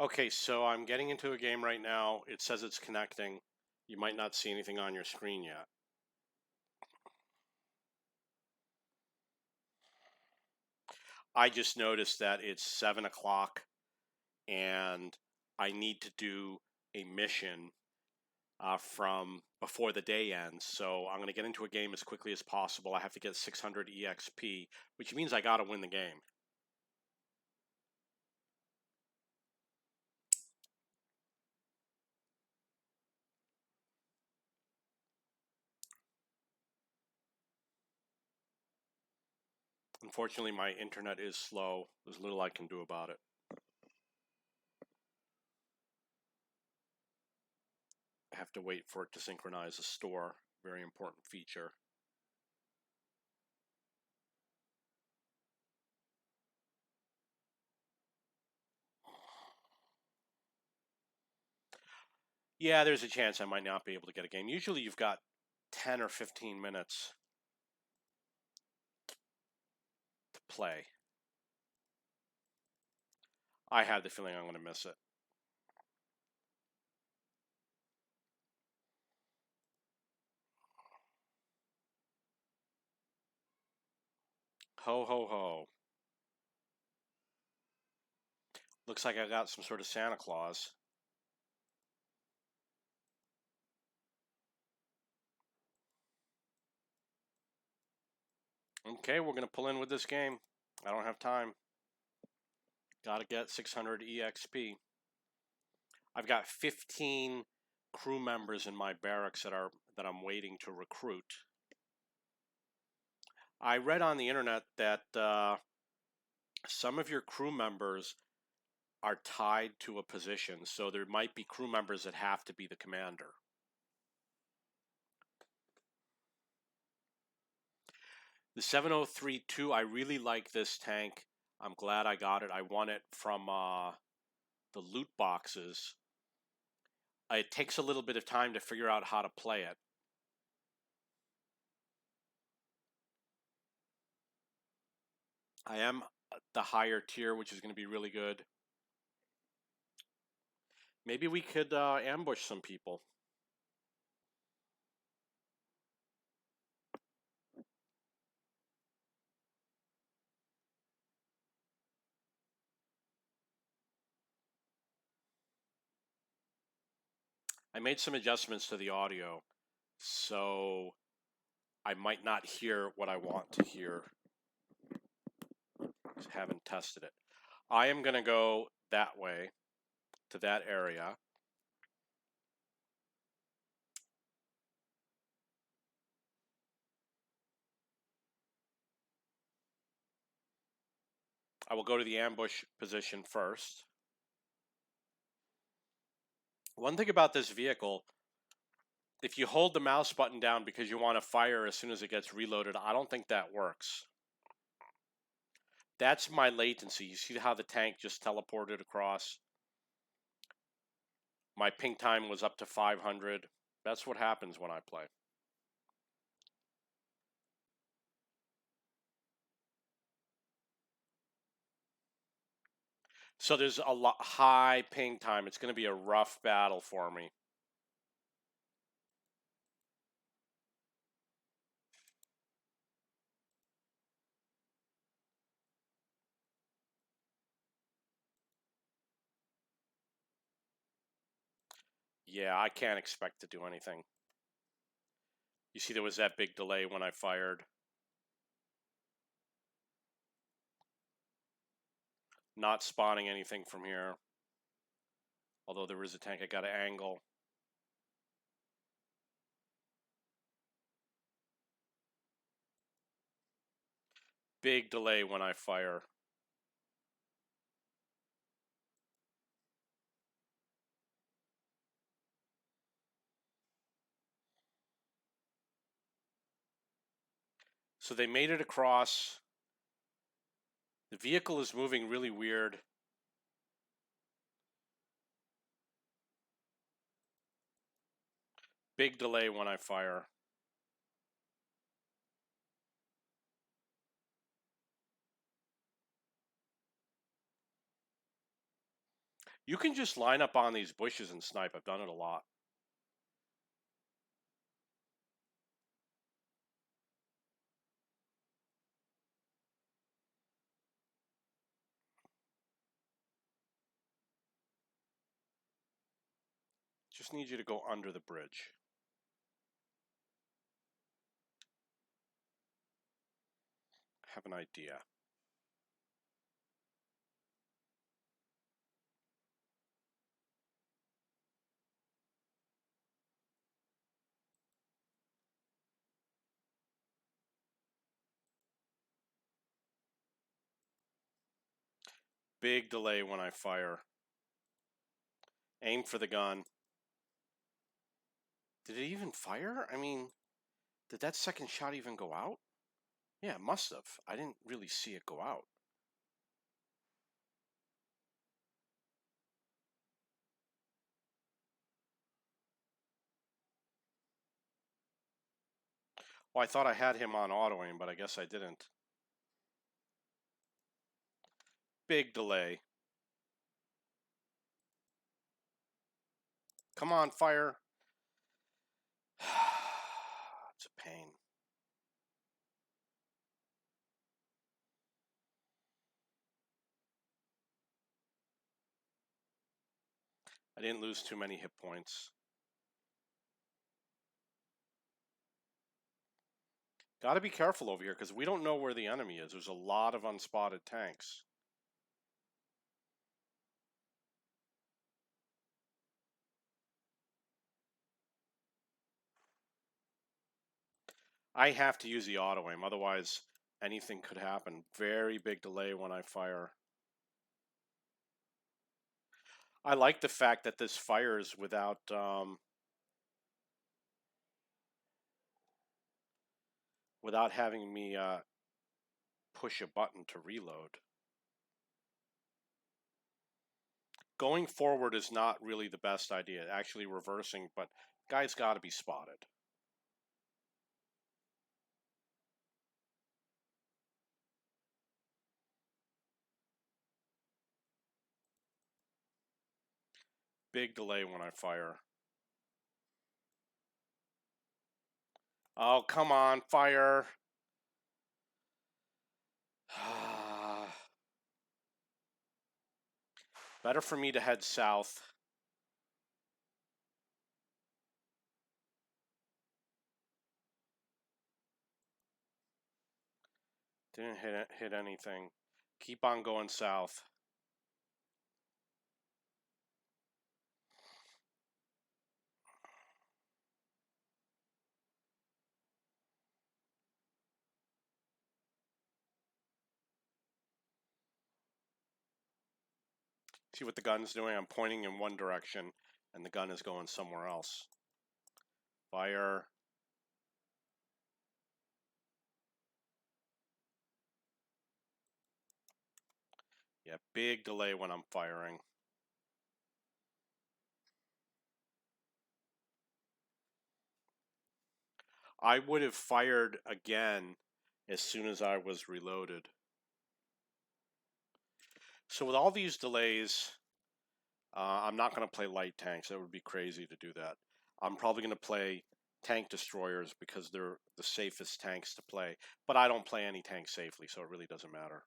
Okay, so I'm getting into a game right now. It says it's connecting. You might not see anything on your screen yet. I just noticed that it's 7 o'clock and I need to do a mission from before the day ends. So I'm going to get into a game as quickly as possible. I have to get 600 EXP, which means I got to win the game. Unfortunately, my internet is slow. There's little I can do about it. I have to wait for it to synchronize the store. Very important feature. Yeah, there's a chance I might not be able to get a game. Usually you've got 10 or 15 minutes to play. I have the feeling I'm going to miss it. Ho, ho, ho. Looks like I got some sort of Santa Claus. Okay, we're going to pull in with this game. I don't have time. Got to get 600 EXP. I've got 15 crew members in my barracks that I'm waiting to recruit. I read on the internet that some of your crew members are tied to a position, so there might be crew members that have to be the commander. The 7032, I really like this tank. I'm glad I got it. I won it from the loot boxes. It takes a little bit of time to figure out how to play it. I am the higher tier, which is going to be really good. Maybe we could ambush some people. I made some adjustments to the audio, so I might not hear what I want to hear. I haven't tested it. I am going to go that way, to that area. I will go to the ambush position first. One thing about this vehicle, if you hold the mouse button down because you want to fire as soon as it gets reloaded, I don't think that works. That's my latency. You see how the tank just teleported across? My ping time was up to 500. That's what happens when I play. So there's a lot high ping time. It's going to be a rough battle for me. Yeah, I can't expect to do anything. You see there was that big delay when I fired. Not spotting anything from here. Although there is a tank, I got to angle. Big delay when I fire. So they made it across. The vehicle is moving really weird. Big delay when I fire. You can just line up on these bushes and snipe. I've done it a lot. Just need you to go under the bridge. Have an idea. Big delay when I fire. Aim for the gun. Did it even fire? I mean, did that second shot even go out? Yeah, it must have. I didn't really see it go out. Well, I thought I had him on auto aim, but I guess I didn't. Big delay. Come on, fire. It's a pain. I didn't lose too many hit points. Got to be careful over here because we don't know where the enemy is. There's a lot of unspotted tanks. I have to use the auto aim, otherwise anything could happen. Very big delay when I fire. I like the fact that this fires without having me push a button to reload. Going forward is not really the best idea. Actually reversing, but guy's got to be spotted. Big delay when I fire. Oh, come on, fire. Better for me to head south. Didn't hit anything. Keep on going south. See what the gun's doing? I'm pointing in one direction, and the gun is going somewhere else. Fire. Yeah, big delay when I'm firing. I would have fired again as soon as I was reloaded. So with all these delays, I'm not going to play light tanks. That would be crazy to do that. I'm probably going to play tank destroyers because they're the safest tanks to play. But I don't play any tanks safely, so it really doesn't matter.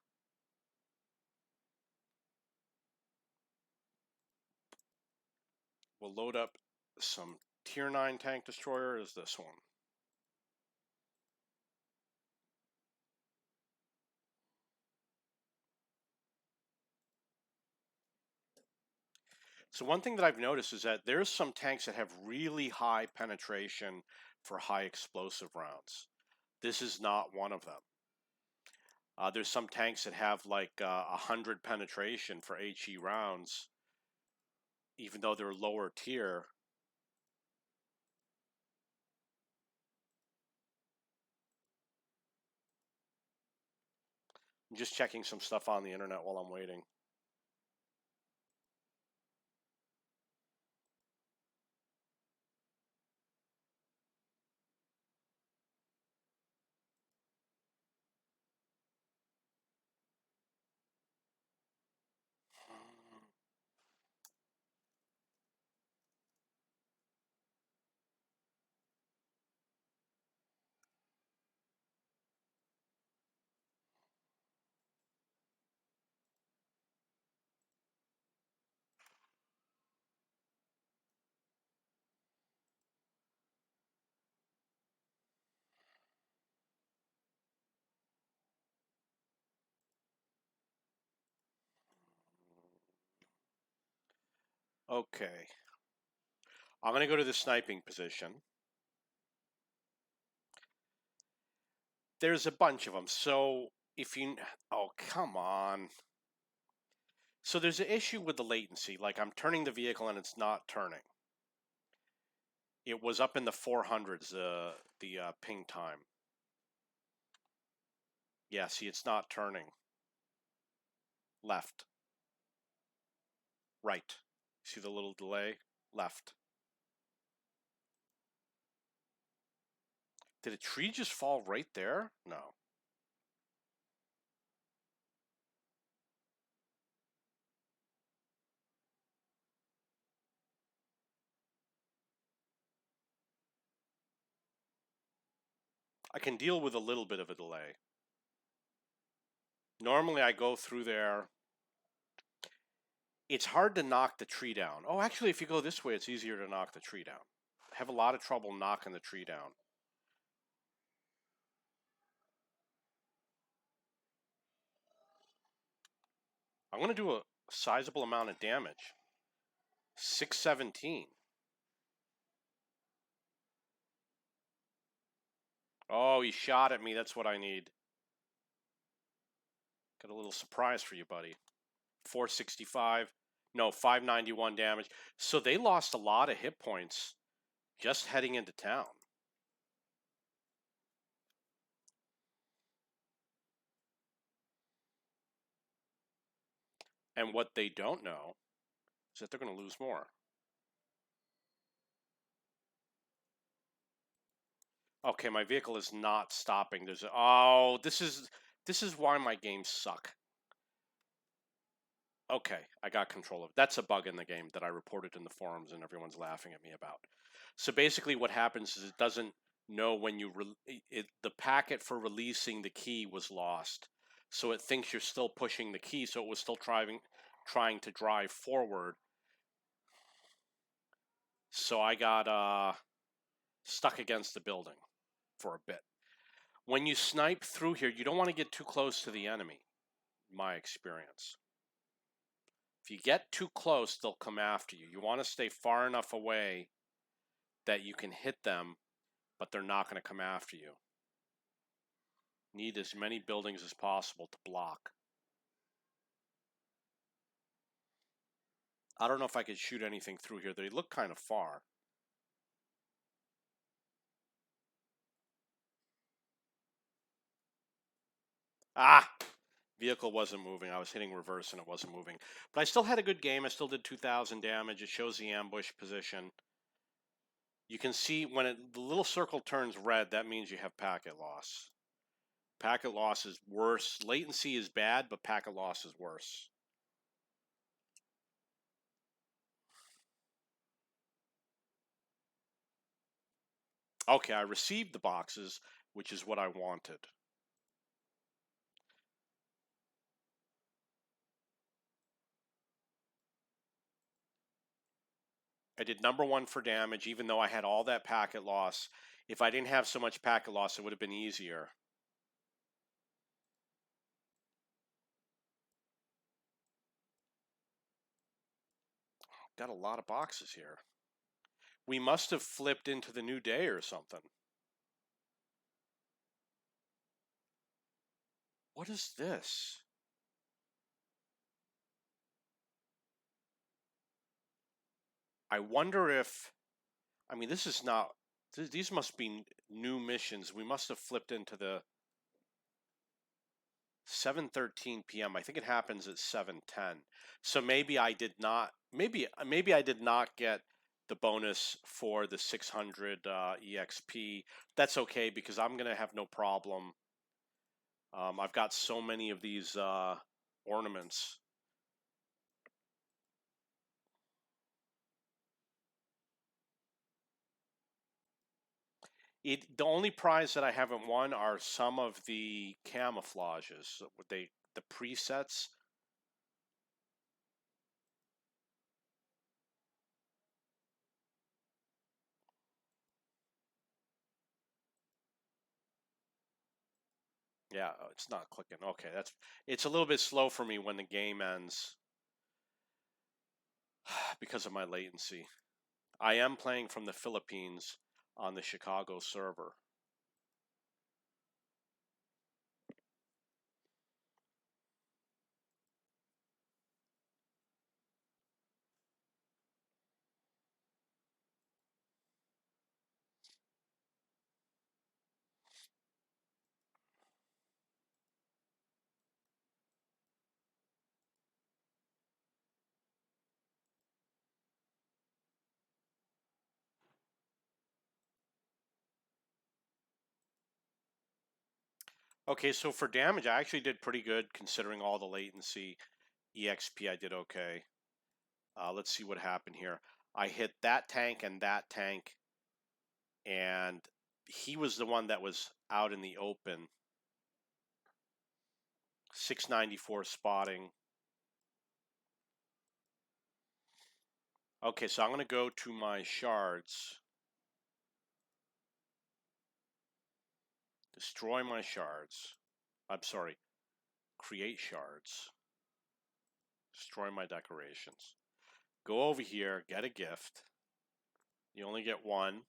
We'll load up some tier 9 tank destroyer is this one. So one thing that I've noticed is that there's some tanks that have really high penetration for high explosive rounds. This is not one of them. There's some tanks that have like 100 penetration for HE rounds, even though they're lower tier. I'm just checking some stuff on the internet while I'm waiting. Okay. I'm going to go to the sniping position. There's a bunch of them. So if you, oh, come on. So there's an issue with the latency. Like I'm turning the vehicle and it's not turning. It was up in the 400s, the ping time. Yeah, see, it's not turning. Left. Right. See the little delay? Left. Did a tree just fall right there? No. I can deal with a little bit of a delay. Normally I go through there. It's hard to knock the tree down. Oh, actually, if you go this way, it's easier to knock the tree down. I have a lot of trouble knocking the tree down. I'm going to do a sizable amount of damage. 617. Oh, he shot at me. That's what I need. Got a little surprise for you, buddy. 465. No, 591 damage. So they lost a lot of hit points just heading into town. And what they don't know is that they're going to lose more. Okay, my vehicle is not stopping. There's oh, this is why my games suck. Okay, I got control of it. That's a bug in the game that I reported in the forums and everyone's laughing at me about. So basically what happens is it doesn't know when you the packet for releasing the key was lost. So it thinks you're still pushing the key, so it was still trying to drive forward. So I got stuck against the building for a bit. When you snipe through here, you don't want to get too close to the enemy, my experience. If you get too close, they'll come after you. You want to stay far enough away that you can hit them, but they're not going to come after you. Need as many buildings as possible to block. I don't know if I could shoot anything through here. They look kind of far. Ah! Vehicle wasn't moving. I was hitting reverse and it wasn't moving. But I still had a good game. I still did 2,000 damage. It shows the ambush position. You can see when the little circle turns red, that means you have packet loss. Packet loss is worse. Latency is bad, but packet loss is worse. Okay, I received the boxes, which is what I wanted. I did #1 for damage, even though I had all that packet loss. If I didn't have so much packet loss, it would have been easier. Got a lot of boxes here. We must have flipped into the new day or something. What is this? I wonder if, I mean, this is not, these must be new missions. We must have flipped into the 7:13 p.m. I think it happens at 7:10. So maybe I did not, maybe I did not get the bonus for the 600 EXP. That's okay because I'm going to have no problem. I've got so many of these ornaments. The only prize that I haven't won are some of the camouflages. The presets. Yeah, it's not clicking. Okay, it's a little bit slow for me when the game ends. because of my latency. I am playing from the Philippines on the Chicago server. Okay, so for damage, I actually did pretty good considering all the latency. EXP, I did okay. Let's see what happened here. I hit that tank, and he was the one that was out in the open. 694 spotting. Okay, so I'm going to go to my shards. Destroy my shards. I'm sorry. Create shards. Destroy my decorations. Go over here, get a gift. You only get one.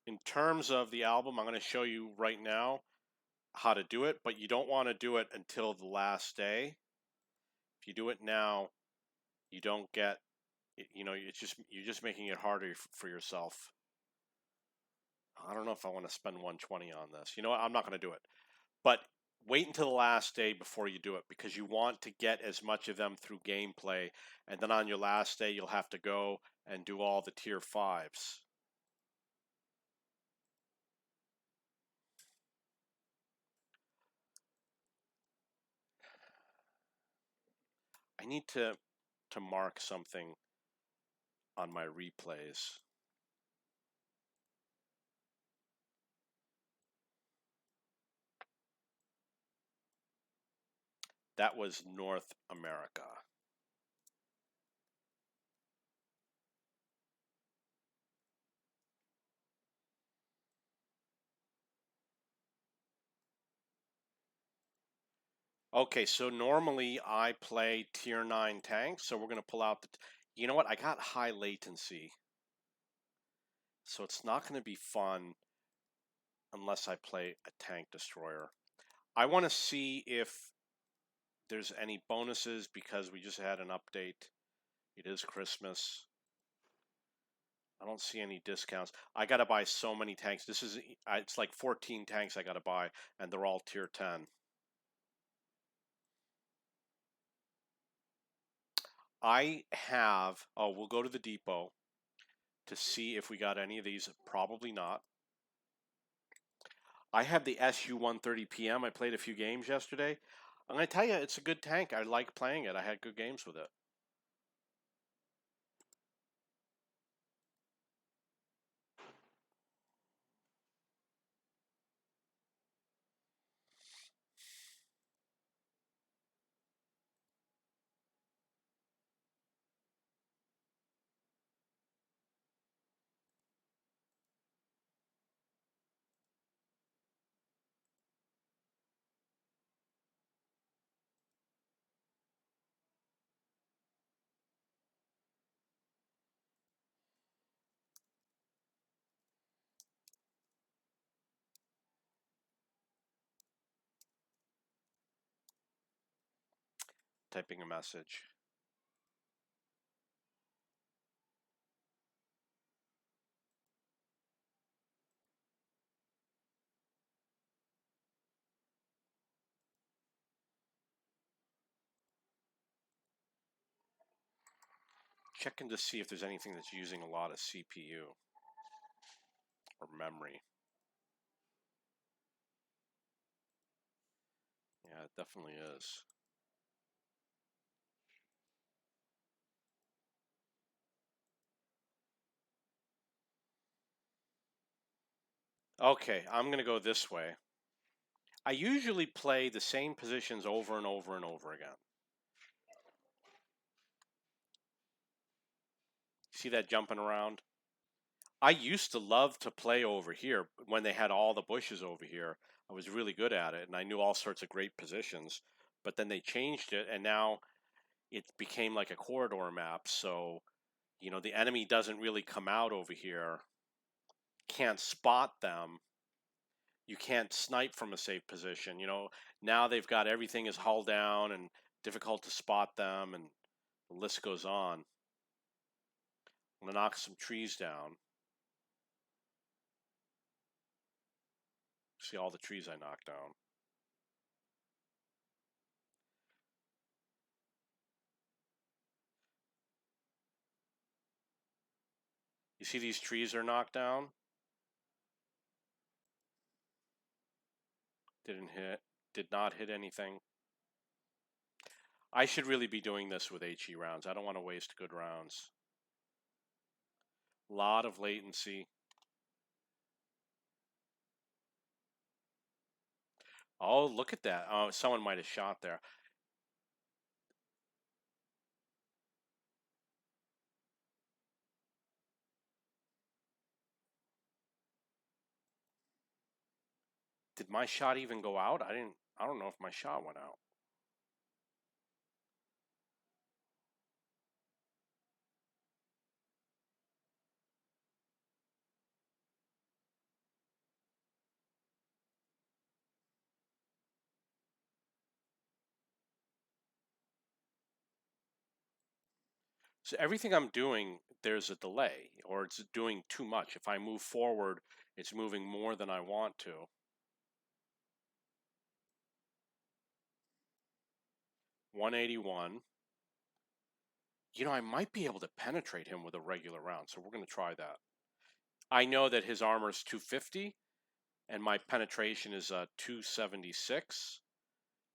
In terms of the album, I'm going to show you right now how to do it, but you don't want to do it until the last day. If you do it now, you don't get, you know, you're just making it harder for yourself. I don't know if I want to spend 120 on this. You know what? I'm not going to do it. But wait until the last day before you do it, because you want to get as much of them through gameplay, and then on your last day you'll have to go and do all the tier 5s. I need to mark something on my replays. That was North America. Okay, so normally I play tier 9 tanks, so we're going to pull out the... You know what? I got high latency, so it's not going to be fun unless I play a tank destroyer. I want to see if there's any bonuses because we just had an update. It is Christmas. I don't see any discounts. I got to buy so many tanks. It's like 14 tanks I got to buy, and they're all tier 10. We'll go to the depot to see if we got any of these. Probably not. I have the SU-130PM. I played a few games yesterday. I'm going to tell you, it's a good tank. I like playing it. I had good games with it. Typing a message. Checking to see if there's anything that's using a lot of CPU or memory. Yeah, it definitely is. Okay, I'm going to go this way. I usually play the same positions over and over and over again. See that jumping around? I used to love to play over here when they had all the bushes over here. I was really good at it and I knew all sorts of great positions. But then they changed it and now it became like a corridor map. So, you know, the enemy doesn't really come out over here, can't spot them. You can't snipe from a safe position. You know, now they've got everything is hull down and difficult to spot them, and the list goes on. I'm gonna knock some trees down. See all the trees I knocked down. You see these trees are knocked down? Didn't hit, did not hit anything. I should really be doing this with HE rounds. I don't want to waste good rounds. A lot of latency. Oh, look at that. Oh, someone might have shot there. Did my shot even go out? I don't know if my shot went out. So everything I'm doing, there's a delay, or it's doing too much. If I move forward, it's moving more than I want to. .181. You know, I might be able to penetrate him with a regular round, so we're going to try that. I know that his armor is 250, and my penetration is 276,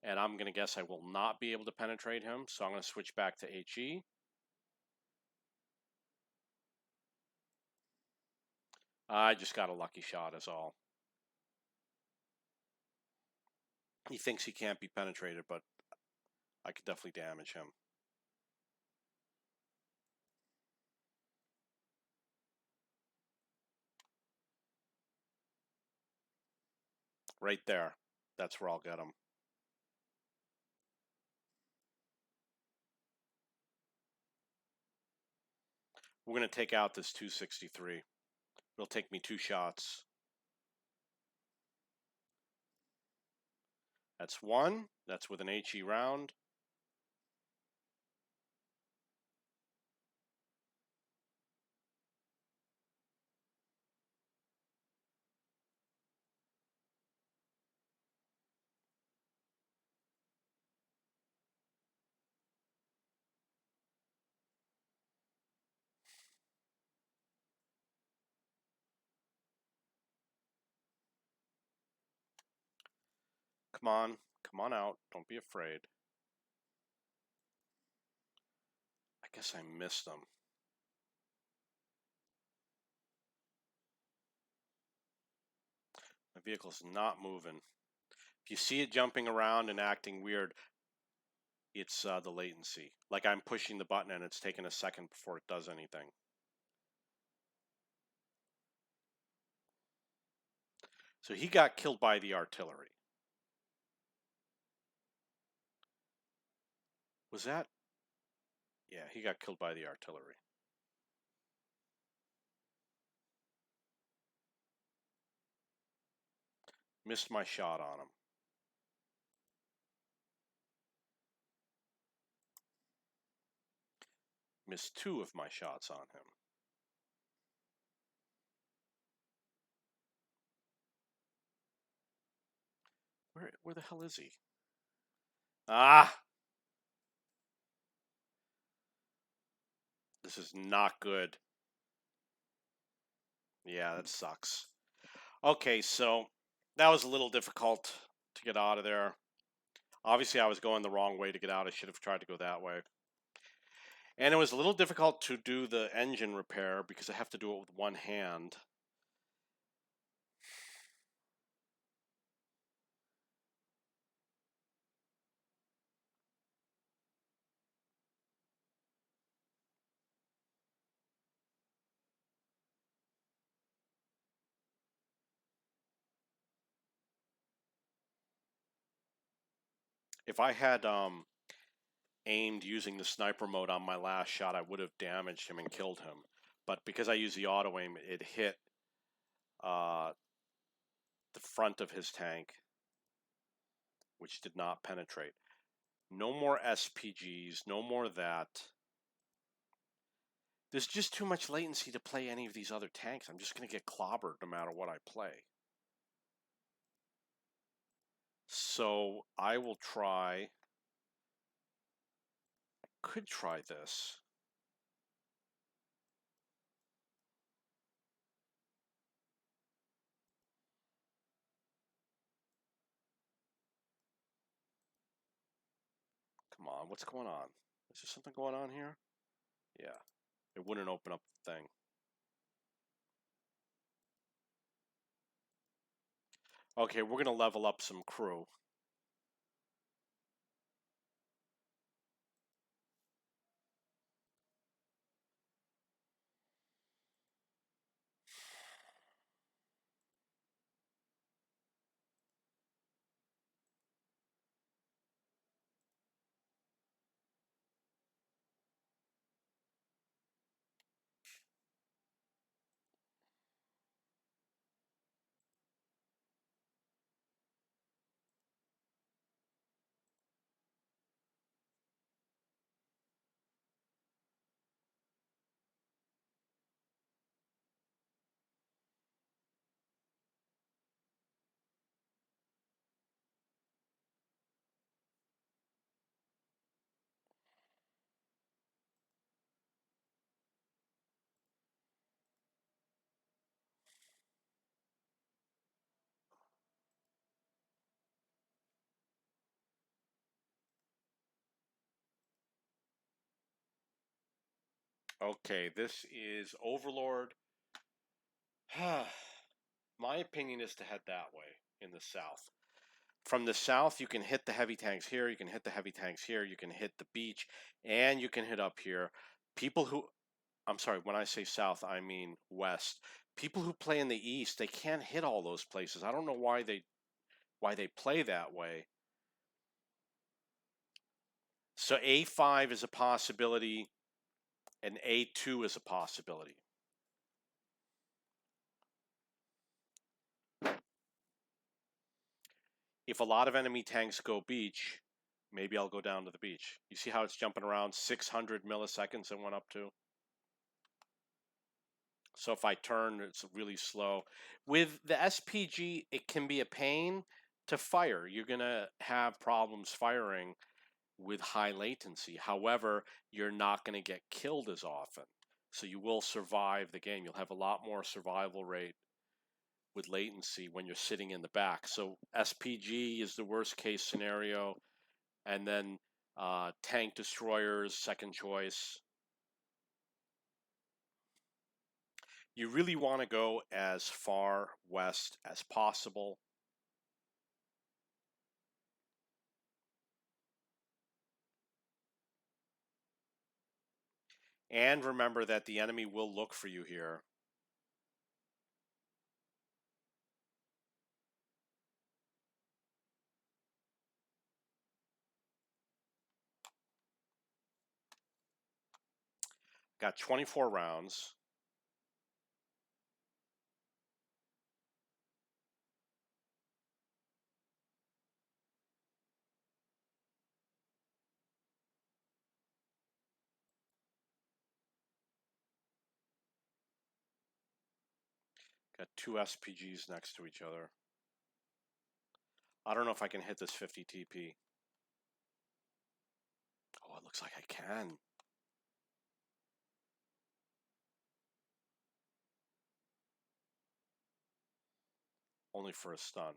and I'm going to guess I will not be able to penetrate him, so I'm going to switch back to HE. I just got a lucky shot is all. He thinks he can't be penetrated, but I could definitely damage him. Right there. That's where I'll get him. We're going to take out this 263. It'll take me 2 shots. That's 1. That's with an HE round. Come on out. Don't be afraid. I guess I missed them. My vehicle's not moving. If you see it jumping around and acting weird, it's the latency. Like I'm pushing the button and it's taking a second before it does anything. So he got killed by the artillery. Was that? Yeah, he got killed by the artillery. Missed my shot on him. Missed 2 of my shots on him. Where the hell is he? Ah! This is not good. Yeah, that sucks. Okay, so that was a little difficult to get out of there. Obviously, I was going the wrong way to get out. I should have tried to go that way. And it was a little difficult to do the engine repair because I have to do it with one hand. If I had aimed using the sniper mode on my last shot, I would have damaged him and killed him. But because I used the auto aim, it hit the front of his tank, which did not penetrate. No more SPGs, no more of that. There's just too much latency to play any of these other tanks. I'm just going to get clobbered no matter what I play. So I will try, could try this. Come on, what's going on? Is there something going on here? Yeah, it wouldn't open up the thing. Okay, we're going to level up some crew. Okay, this is Overlord. My opinion is to head that way in the south. From the south, you can hit the heavy tanks here, you can hit the heavy tanks here, you can hit the beach, and you can hit up here. People who, I'm sorry, when I say south, I mean west. People who play in the east, they can't hit all those places. I don't know why they play that way. So A5 is a possibility, and A2 is a possibility. If a lot of enemy tanks go beach, maybe I'll go down to the beach. You see how it's jumping around 600 milliseconds it went up to? So if I turn, it's really slow. With the SPG, it can be a pain to fire. You're going to have problems firing with high latency. However, you're not going to get killed as often. So you will survive the game. You'll have a lot more survival rate with latency when you're sitting in the back. So SPG is the worst case scenario. And then tank destroyers, second choice. You really want to go as far west as possible. And remember that the enemy will look for you here. Got 24 rounds. Got two SPGs next to each other. I don't know if I can hit this 50 TP. Oh, it looks like I can. Only for a stun.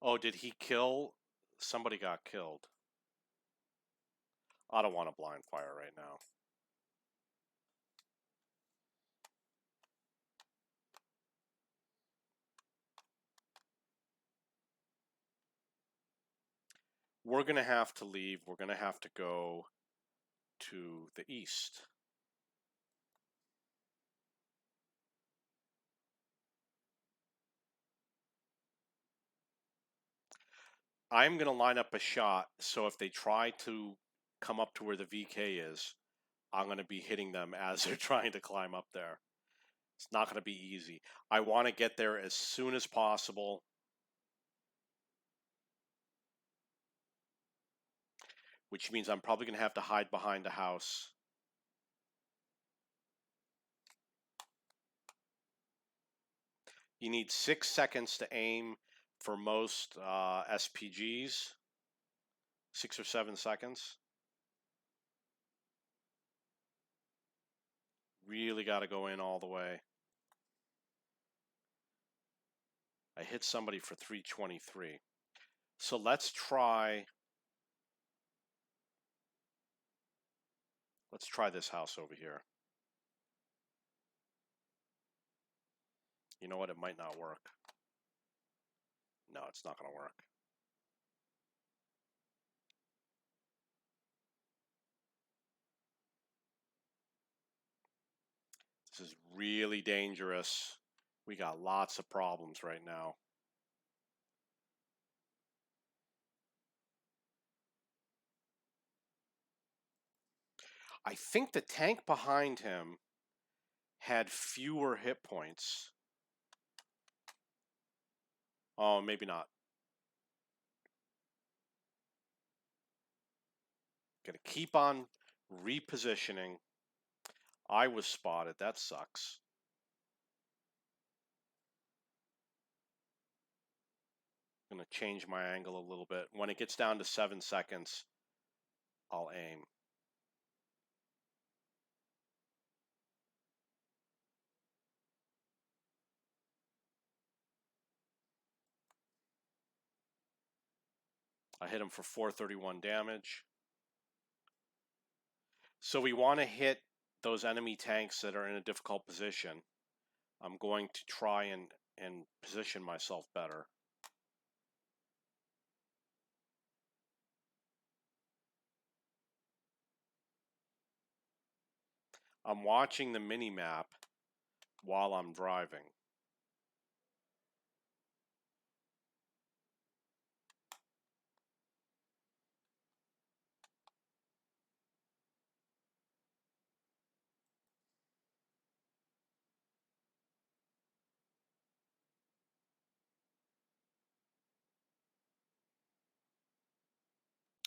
Oh, did he kill? Somebody got killed. I don't want to blind fire right now. We're going to have to leave. We're going to have to go to the east. I'm going to line up a shot, so if they try to come up to where the VK is, I'm going to be hitting them as they're trying to climb up there. It's not going to be easy. I want to get there as soon as possible. Which means I'm probably going to have to hide behind a house. You need 6 seconds to aim for most SPGs. 6 or 7 seconds. Really got to go in all the way. I hit somebody for 323. So let's try this house over here. You know what? It might not work. No, it's not going to work. This is really dangerous. We got lots of problems right now. I think the tank behind him had fewer hit points. Oh, maybe not. Gonna keep on repositioning. I was spotted. That sucks. Gonna change my angle a little bit. When it gets down to 7 seconds, I'll aim. I hit him for 431 damage. So we want to hit those enemy tanks that are in a difficult position. I'm going to try and position myself better. I'm watching the mini map while I'm driving.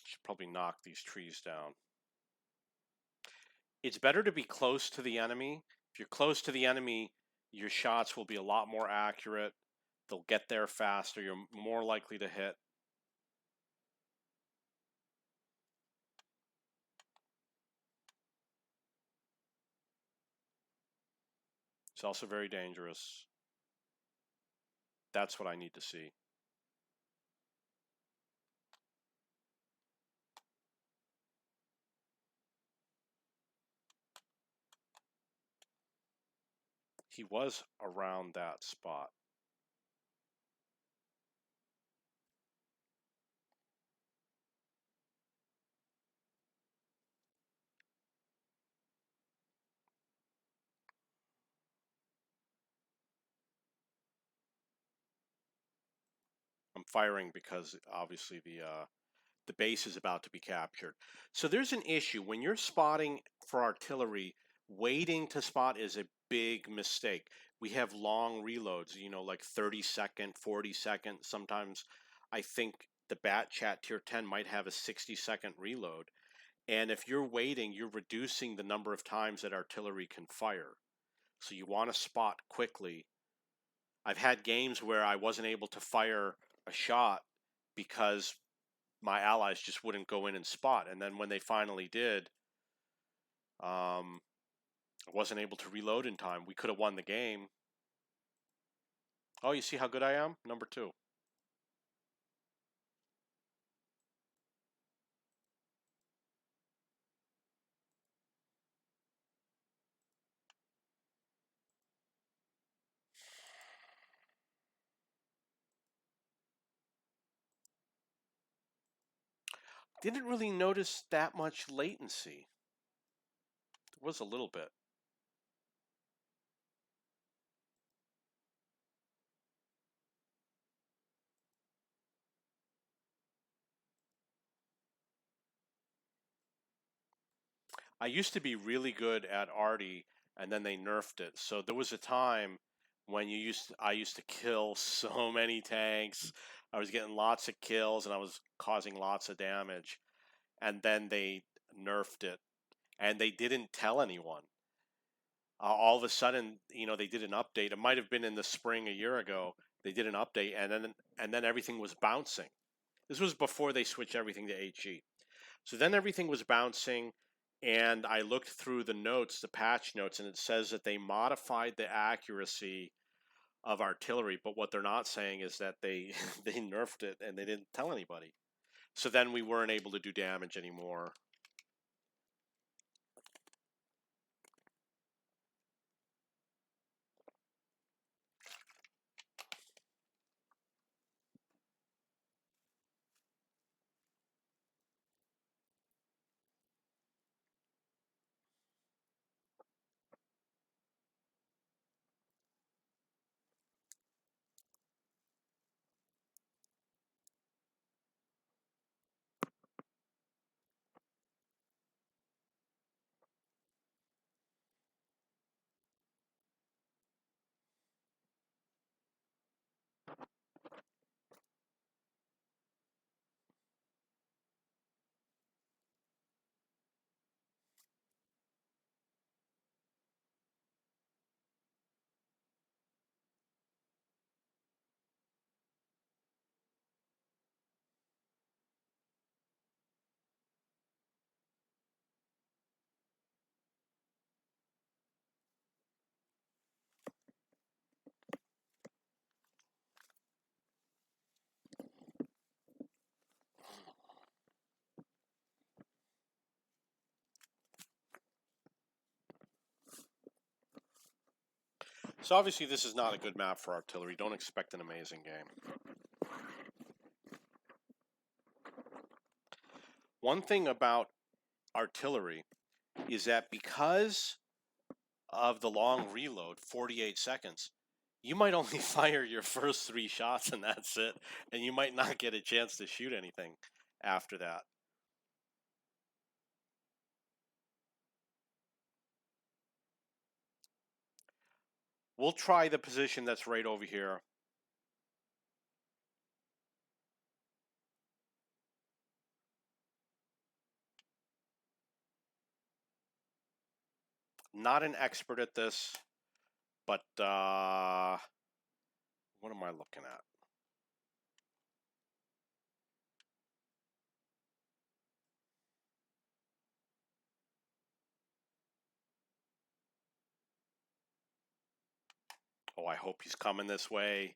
Should probably knock these trees down. It's better to be close to the enemy. If you're close to the enemy, your shots will be a lot more accurate. They'll get there faster. You're more likely to hit. It's also very dangerous. That's what I need to see. He was around that spot. I'm firing because obviously the base is about to be captured. So there's an issue when you're spotting for artillery. Waiting to spot is a big mistake. We have long reloads, you know, like 30-second, 40-second. Sometimes I think the Bat Chat Tier 10 might have a 60-second reload. And if you're waiting, you're reducing the number of times that artillery can fire. So you want to spot quickly. I've had games where I wasn't able to fire a shot because my allies just wouldn't go in and spot. And then when they finally did, I wasn't able to reload in time. We could have won the game. Oh, you see how good I am? Number 2. Didn't really notice that much latency. There was a little bit. I used to be really good at arty, and then they nerfed it. So there was a time when I used to kill so many tanks. I was getting lots of kills and I was causing lots of damage. And then they nerfed it, and they didn't tell anyone. All of a sudden, they did an update. It might have been in the spring a year ago. They did an update, and then everything was bouncing. This was before they switched everything to HE. So then everything was bouncing, and I looked through the notes, the patch notes, and it says that they modified the accuracy of artillery, but what they're not saying is that they they nerfed it and they didn't tell anybody. So then we weren't able to do damage anymore. So obviously this is not a good map for artillery. Don't expect an amazing game. One thing about artillery is that because of the long reload, 48 seconds, you might only fire your first 3 shots and that's it, and you might not get a chance to shoot anything after that. We'll try the position that's right over here. Not an expert at this, but what am I looking at? Oh, I hope he's coming this way.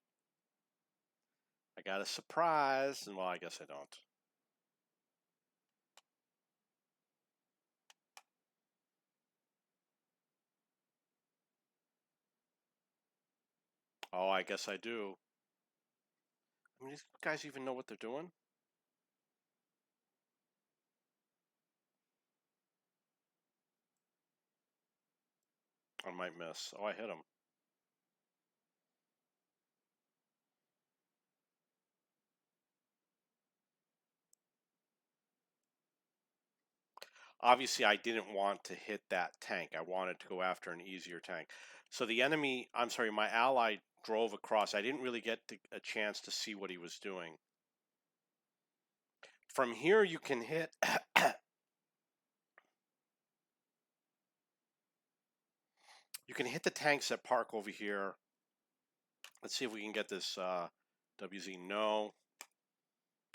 I got a surprise, and well, I guess I don't. Oh, I guess I do. I mean, these guys even know what they're doing? I might miss. Oh, I hit him. Obviously, I didn't want to hit that tank. I wanted to go after an easier tank. So the enemy, I'm sorry, my ally drove across. I didn't really get a chance to see what he was doing. From here, you can hit... you can hit the tanks that park over here. Let's see if we can get this WZ. No.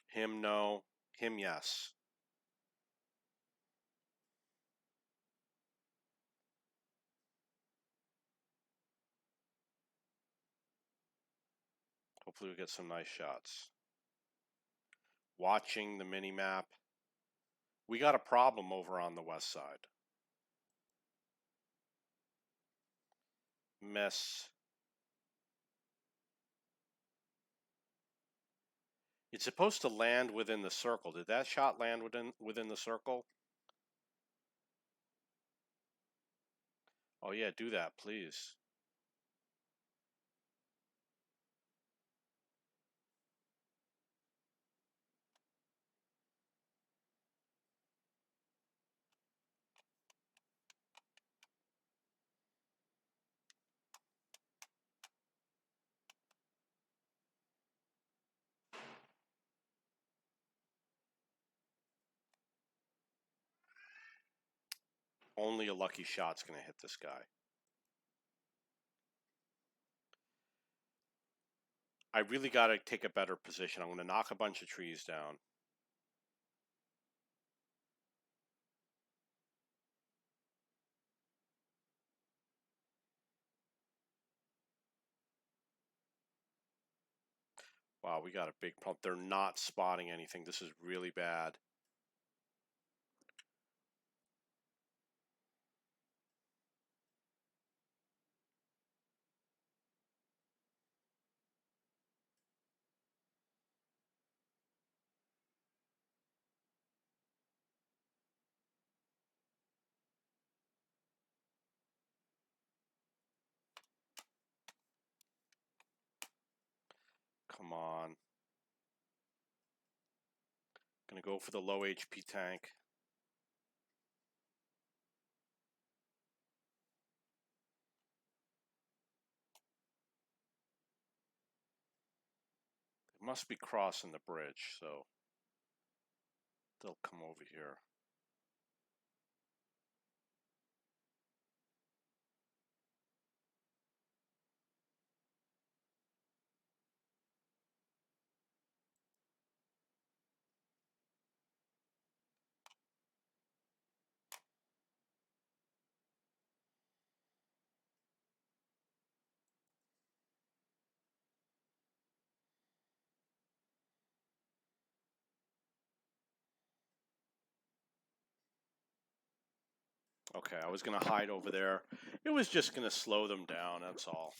Him, no. Him, yes. Hopefully we get some nice shots. Watching the mini-map. We got a problem over on the west side. Miss. It's supposed to land within the circle. Did that shot land within the circle? Oh yeah, do that, please. only a lucky shot's going to hit this guy. I really got to take a better position. I'm going to knock a bunch of trees down. Wow, we got a big problem. They're not spotting anything. This is really bad. Come on. Gonna go for the low HP tank. It must be crossing the bridge, so they'll come over here. Okay, I was gonna hide over there. It was just gonna slow them down, that's all.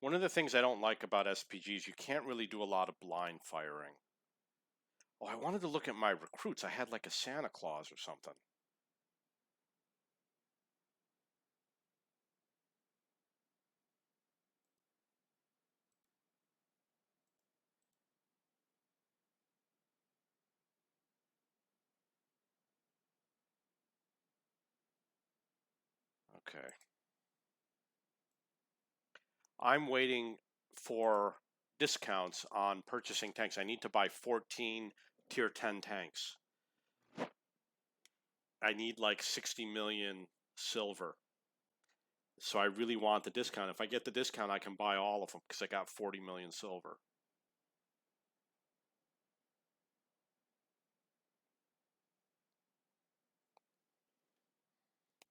One of the things I don't like about SPGs, you can't really do a lot of blind firing. Oh, I wanted to look at my recruits. I had like a Santa Claus or something. Okay. I'm waiting for discounts on purchasing tanks. I need to buy 14 tier 10 tanks. I need like 60 million silver. So I really want the discount. If I get the discount, I can buy all of them because I got 40 million silver.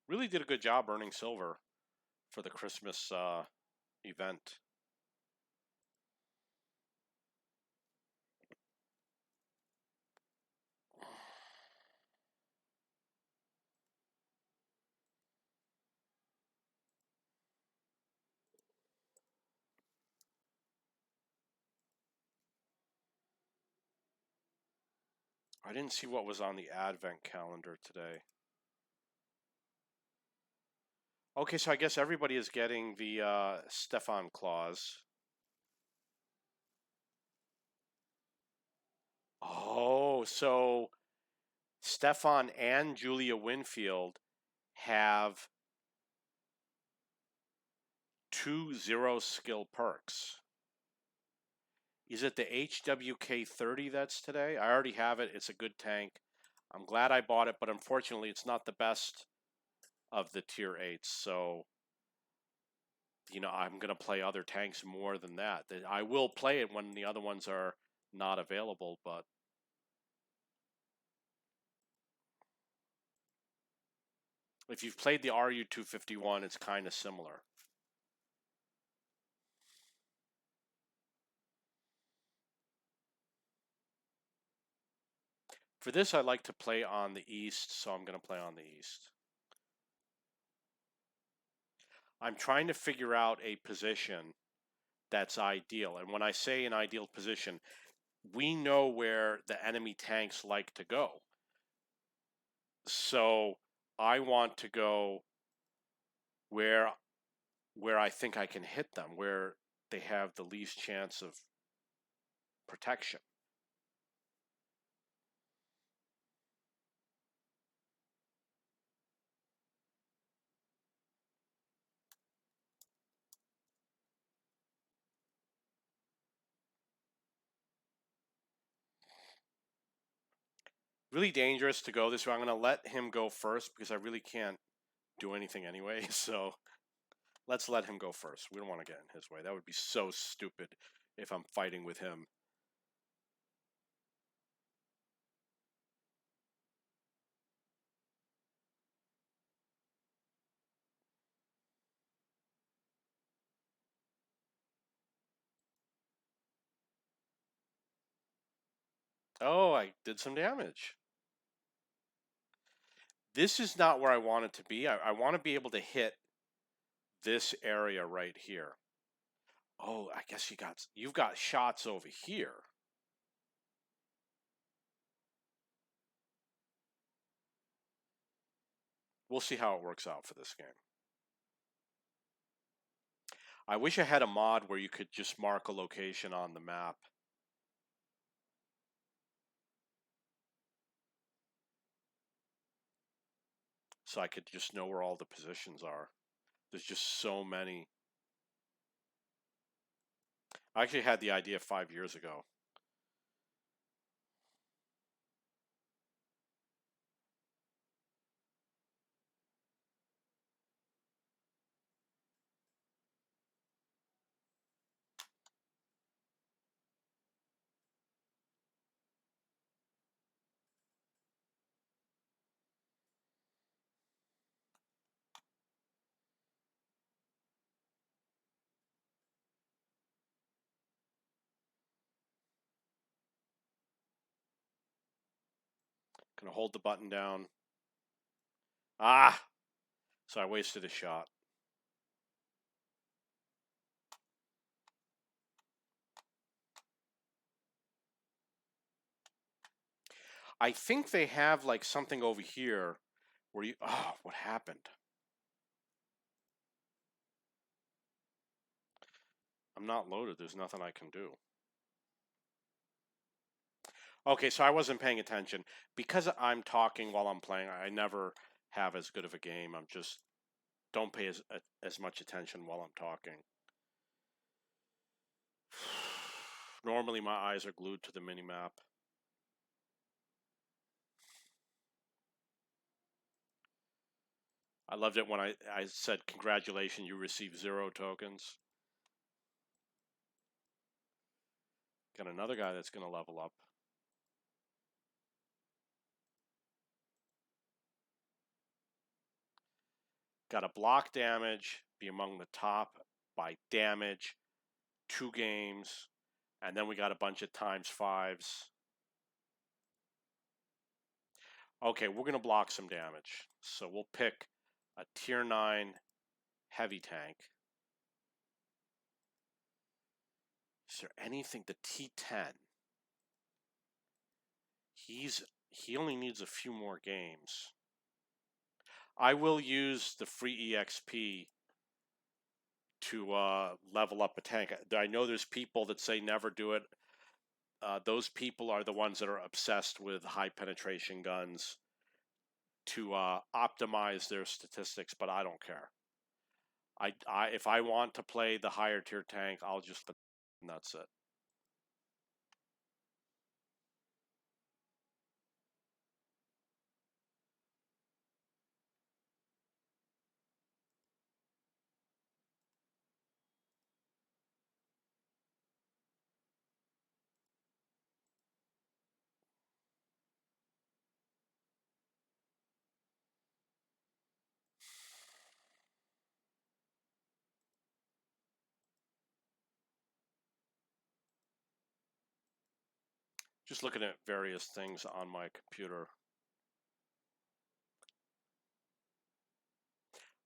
Really did a good job earning silver for the Christmas event. I didn't see what was on the advent calendar today. Okay, so I guess everybody is getting the Stefan Claus. Oh, so Stefan and Julia Winfield have 2 0 skill perks. Is it the HWK 30 that's today? I already have it. It's a good tank. I'm glad I bought it, but unfortunately, it's not the best of the tier 8s. So, I'm going to play other tanks more than that. I will play it when the other ones are not available, but if you've played the RU-251, it's kind of similar. For this, I like to play on the east, so I'm going to play on the east. I'm trying to figure out a position that's ideal. And when I say an ideal position, we know where the enemy tanks like to go. So I want to go where I think I can hit them, where they have the least chance of protection. Really dangerous to go this way. I'm going to let him go first because I really can't do anything anyway. So let's let him go first. We don't want to get in his way. That would be so stupid if I'm fighting with him. Oh, I did some damage. This is not where I want it to be. I want to be able to hit this area right here. Oh, I guess you've got shots over here. We'll see how it works out for this game. I wish I had a mod where you could just mark a location on the map. So I could just know where all the positions are. There's just so many. I actually had the idea 5 years ago. Gonna hold the button down. Ah! So I wasted a shot. I think they have like something over here where you... Oh, what happened? I'm not loaded. There's nothing I can do. Okay, so I wasn't paying attention. Because I'm talking while I'm playing, I never have as good of a game. I'm just... Don't pay as much attention while I'm talking. Normally my eyes are glued to the minimap. I loved it when I said, congratulations, you received 0 tokens. Got another guy that's going to level up. Got a block damage, be among the top by damage, 2 games, and then we got a bunch of ×5s. Okay, we're going to block some damage. So we'll pick a tier 9 heavy tank. Is there anything? The T10. He only needs a few more games. I will use the free EXP to level up a tank. I know there's people that say never do it. Those people are the ones that are obsessed with high penetration guns to optimize their statistics, but I don't care. If I want to play the higher tier tank, I'll just, and that's it. Just looking at various things on my computer.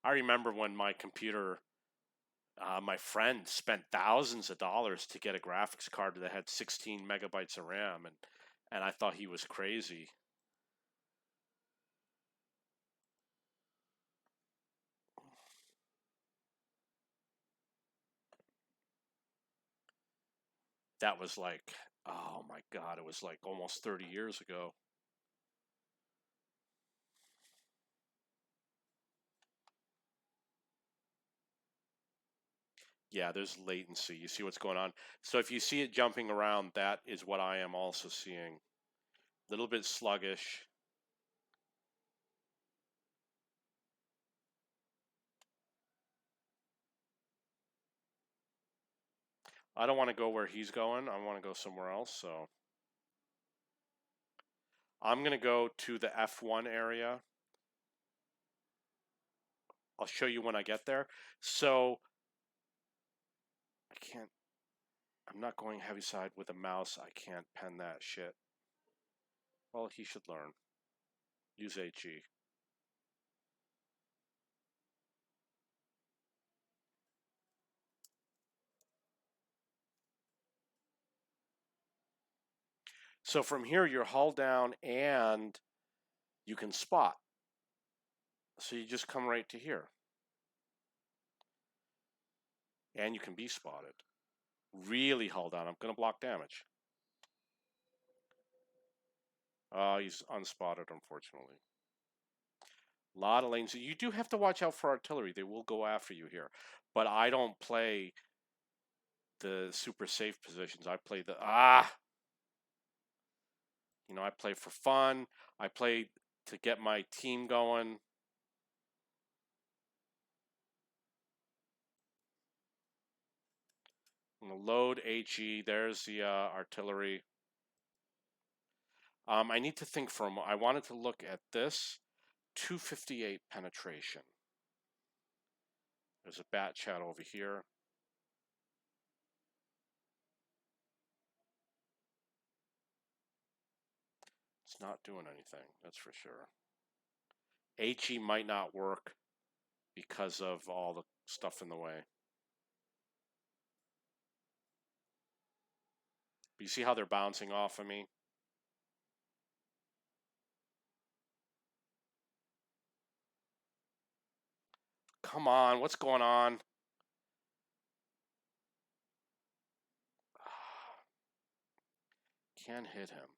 I remember when my computer, my friend spent thousands of dollars to get a graphics card that had 16 megabytes of RAM, and I thought he was crazy. That was like, oh my God, it was like almost 30 years ago. Yeah, there's latency. You see what's going on. So if you see it jumping around, that is what I am also seeing. Little bit sluggish. I don't want to go where he's going. I want to go somewhere else. So I'm going to go to the F1 area. I'll show you when I get there. So I can't, I'm not going heavy side with a mouse. I can't pen that shit. Well, he should learn. Use HE. So from here, you're hull down and you can spot. So you just come right to here. And you can be spotted. Really hull down. I'm going to block damage. He's unspotted, unfortunately. A lot of lanes. You do have to watch out for artillery. They will go after you here. But I don't play the super safe positions. I play the... You know, I play for fun. I play to get my team going. I'm going to load HE. There's the artillery. I need to think for a moment. I wanted to look at this. 258 penetration. There's a bat chat over here. It's not doing anything, that's for sure. HE might not work because of all the stuff in the way. But you see how they're bouncing off of me? Come on, what's going on? Can't hit him.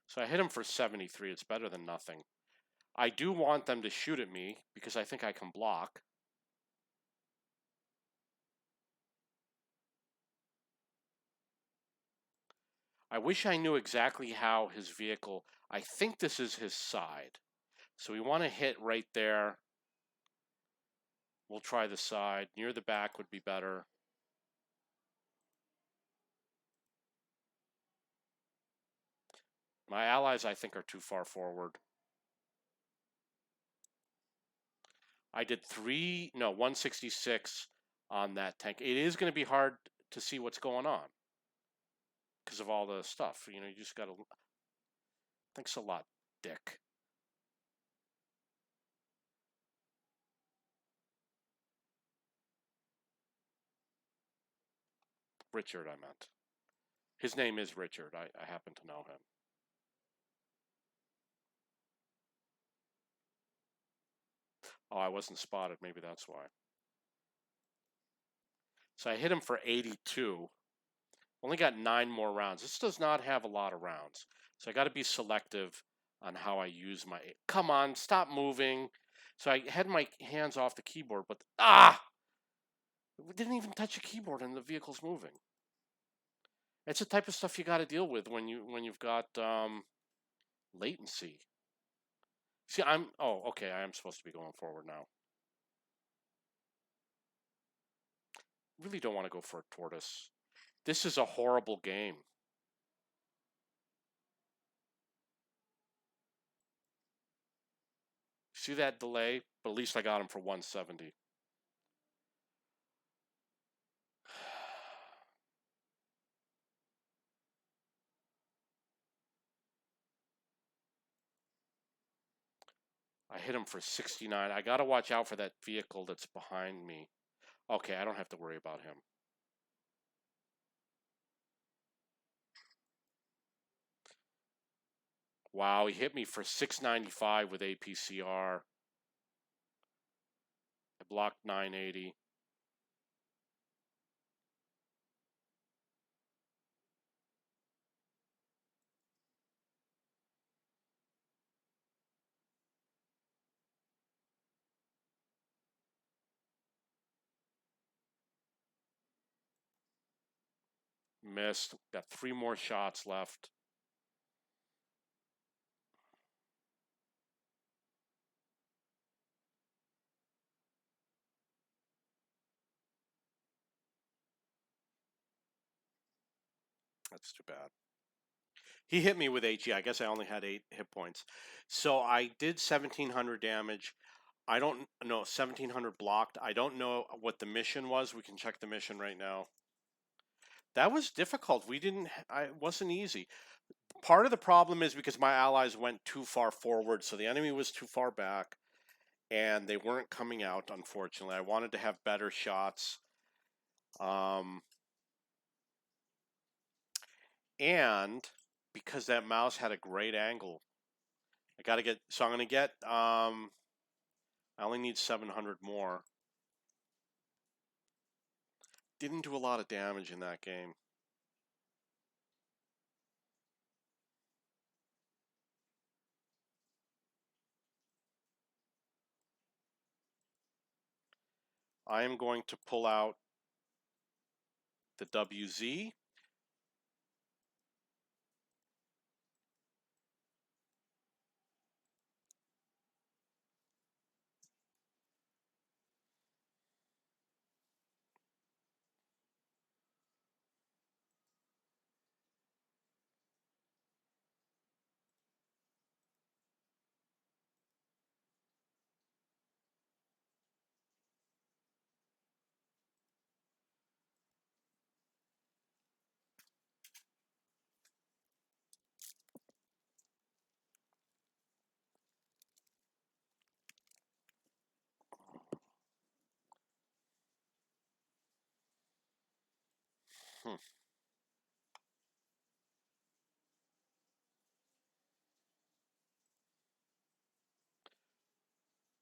So I hit him for 73. It's better than nothing. I do want them to shoot at me because I think I can block. I wish I knew exactly how his vehicle... I think this is his side. So we want to hit right there. We'll try the side. Near the back would be better. My allies, I think, are too far forward. I did 166 on that tank. It is going to be hard to see what's going on because of all the stuff. You know, you just got to... Thanks a lot, Dick. Richard, I meant. His name is Richard. I happen to know him. Oh, I wasn't spotted. Maybe that's why. So I hit him for 82. Only got 9 more rounds. This does not have a lot of rounds. So I got to be selective on how I use my... Come on, stop moving. So I had my hands off the keyboard, but... We didn't even touch a keyboard and the vehicle's moving. It's the type of stuff you got to deal with when you've got latency. See, oh, okay, I am supposed to be going forward now. Really don't want to go for a tortoise. This is a horrible game. See that delay? But at least I got him for 170. I hit him for 69. I got to watch out for that vehicle that's behind me. Okay, I don't have to worry about him. Wow, he hit me for 695 with APCR. I blocked 980. Missed. Got 3 more shots left. That's too bad. He hit me with HE. I guess I only had 8 hit points. So I did 1700 damage. I don't know, 1700 blocked. I don't know what the mission was. We can check the mission right now. That was difficult. It wasn't easy. Part of the problem is because my allies went too far forward, so the enemy was too far back, and they weren't coming out, unfortunately. I wanted to have better shots. And because that mouse had a great angle, I got to get, so I'm going to get, I only need 700 more. Didn't do a lot of damage in that game. I am going to pull out the WZ. Hmm.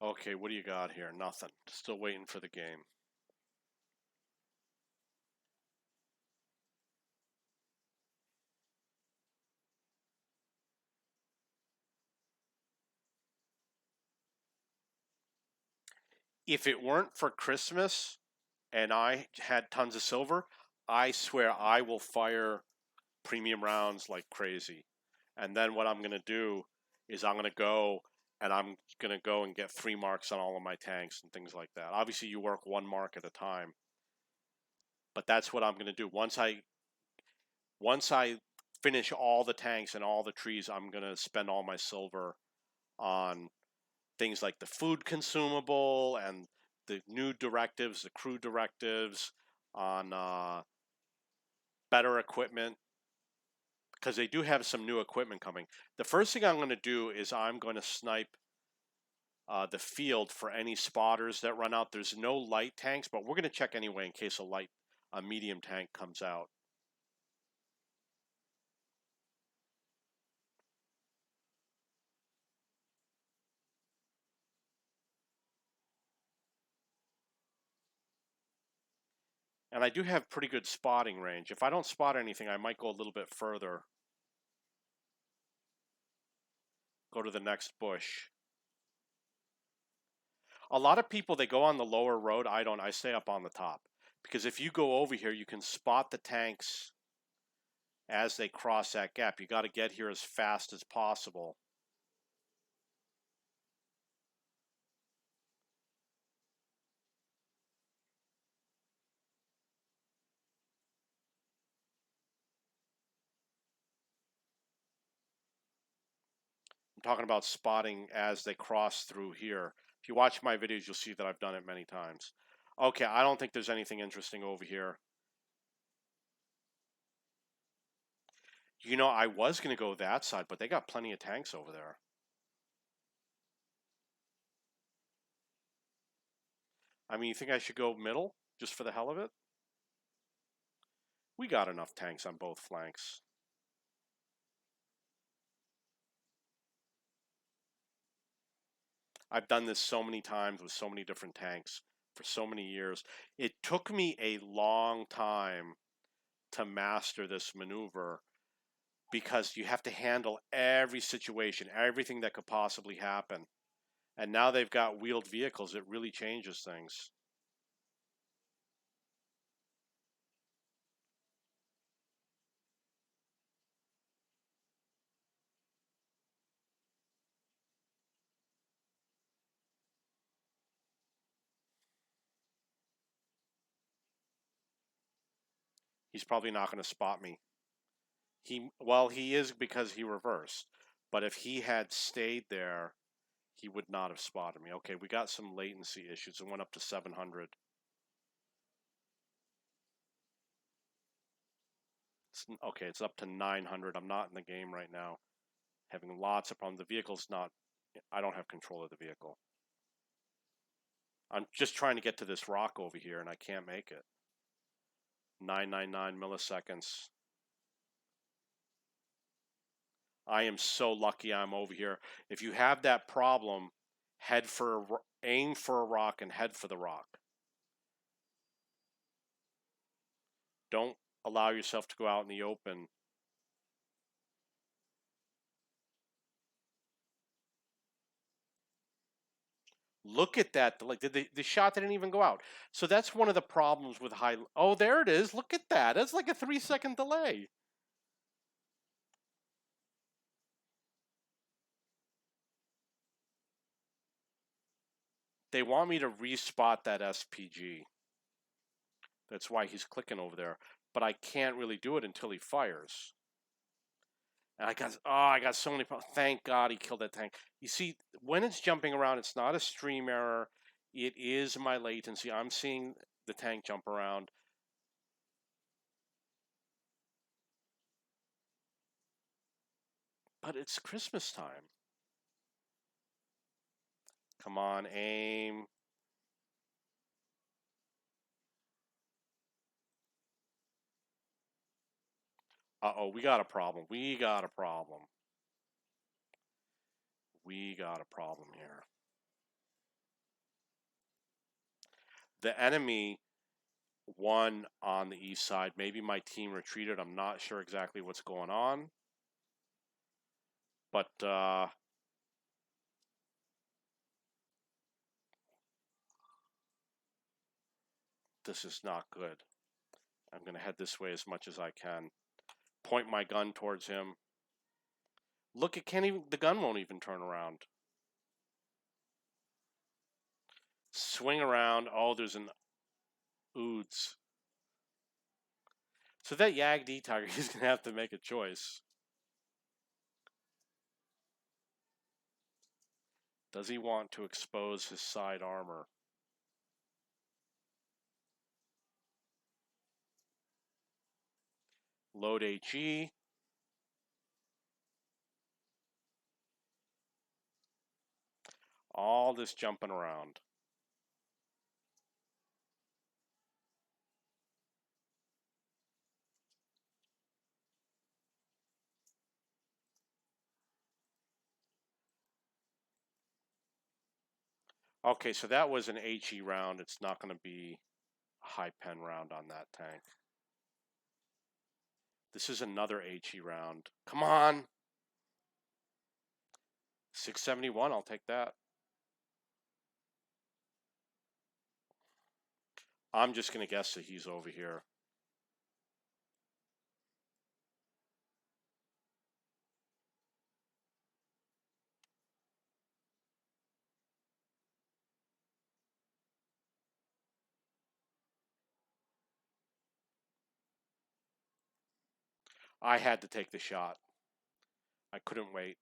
Okay, what do you got here? Nothing. Still waiting for the game. If it weren't for Christmas and I had tons of silver, I swear I will fire premium rounds like crazy. And then what I'm going to do is I'm going to go and get 3 marks on all of my tanks and things like that. Obviously, you work 1 mark at a time. But that's what I'm going to do. Once I finish all the tanks and all the trees, I'm going to spend all my silver on things like the food consumable and the new directives, the crew directives, on better equipment, because they do have some new equipment coming. The first thing I'm going to do is I'm going to snipe the field for any spotters that run out. There's no light tanks, but we're going to check anyway in case a medium tank comes out. And I do have pretty good spotting range. If I don't spot anything, I might go a little bit further. Go to the next bush. A lot of people, they go on the lower road. I don't. I stay up on the top. Because if you go over here, you can spot the tanks as they cross that gap. You got to get here as fast as possible. I'm talking about spotting as they cross through here. If you watch my videos, you'll see that I've done it many times. Okay, I don't think there's anything interesting over here. You know, I was going to go that side, but they got plenty of tanks over there. I mean, you think I should go middle just for the hell of it? We got enough tanks on both flanks. I've done this so many times with so many different tanks for so many years. It took me a long time to master this maneuver because you have to handle every situation, everything that could possibly happen. And now they've got wheeled vehicles. It really changes things. He's probably not going to spot me. Well, he is because he reversed. But if he had stayed there, he would not have spotted me. Okay, we got some latency issues. It went up to 700. Okay, it's up to 900. I'm not in the game right now. Having lots of problems. The vehicle's not, I don't have control of the vehicle. I'm just trying to get to this rock over here and I can't make it. 999 milliseconds. I am so lucky I'm over here. If you have that problem, aim for a rock and head for the rock. Don't allow yourself to go out in the open. Look at that. Like the shot didn't even go out. So that's one of the problems with high. Oh, there it is. Look at that. That's like a 3-second delay. They want me to respot that SPG. That's why he's clicking over there. But I can't really do it until he fires. And I got so many problems. Thank God he killed that tank. You see, when it's jumping around, it's not a stream error. It is my latency. I'm seeing the tank jump around. But it's Christmas time. Come on, aim. Uh-oh, we got a problem. We got a problem. We got a problem here. The enemy won on the east side. Maybe my team retreated. I'm not sure exactly what's going on. But this is not good. I'm going to head this way as much as I can. Point my gun towards him. Look, the gun won't even turn around. Swing around. Oh, there's an Oods. So that Yag-D Tiger, he's going to have to make a choice. Does he want to expose his side armor? Load HE. All this jumping around. Okay, so that was an HE round. It's not going to be a high pen round on that tank. This is another HE round. Come on. 671, I'll take that. I'm just going to guess that he's over here. I had to take the shot. I couldn't wait.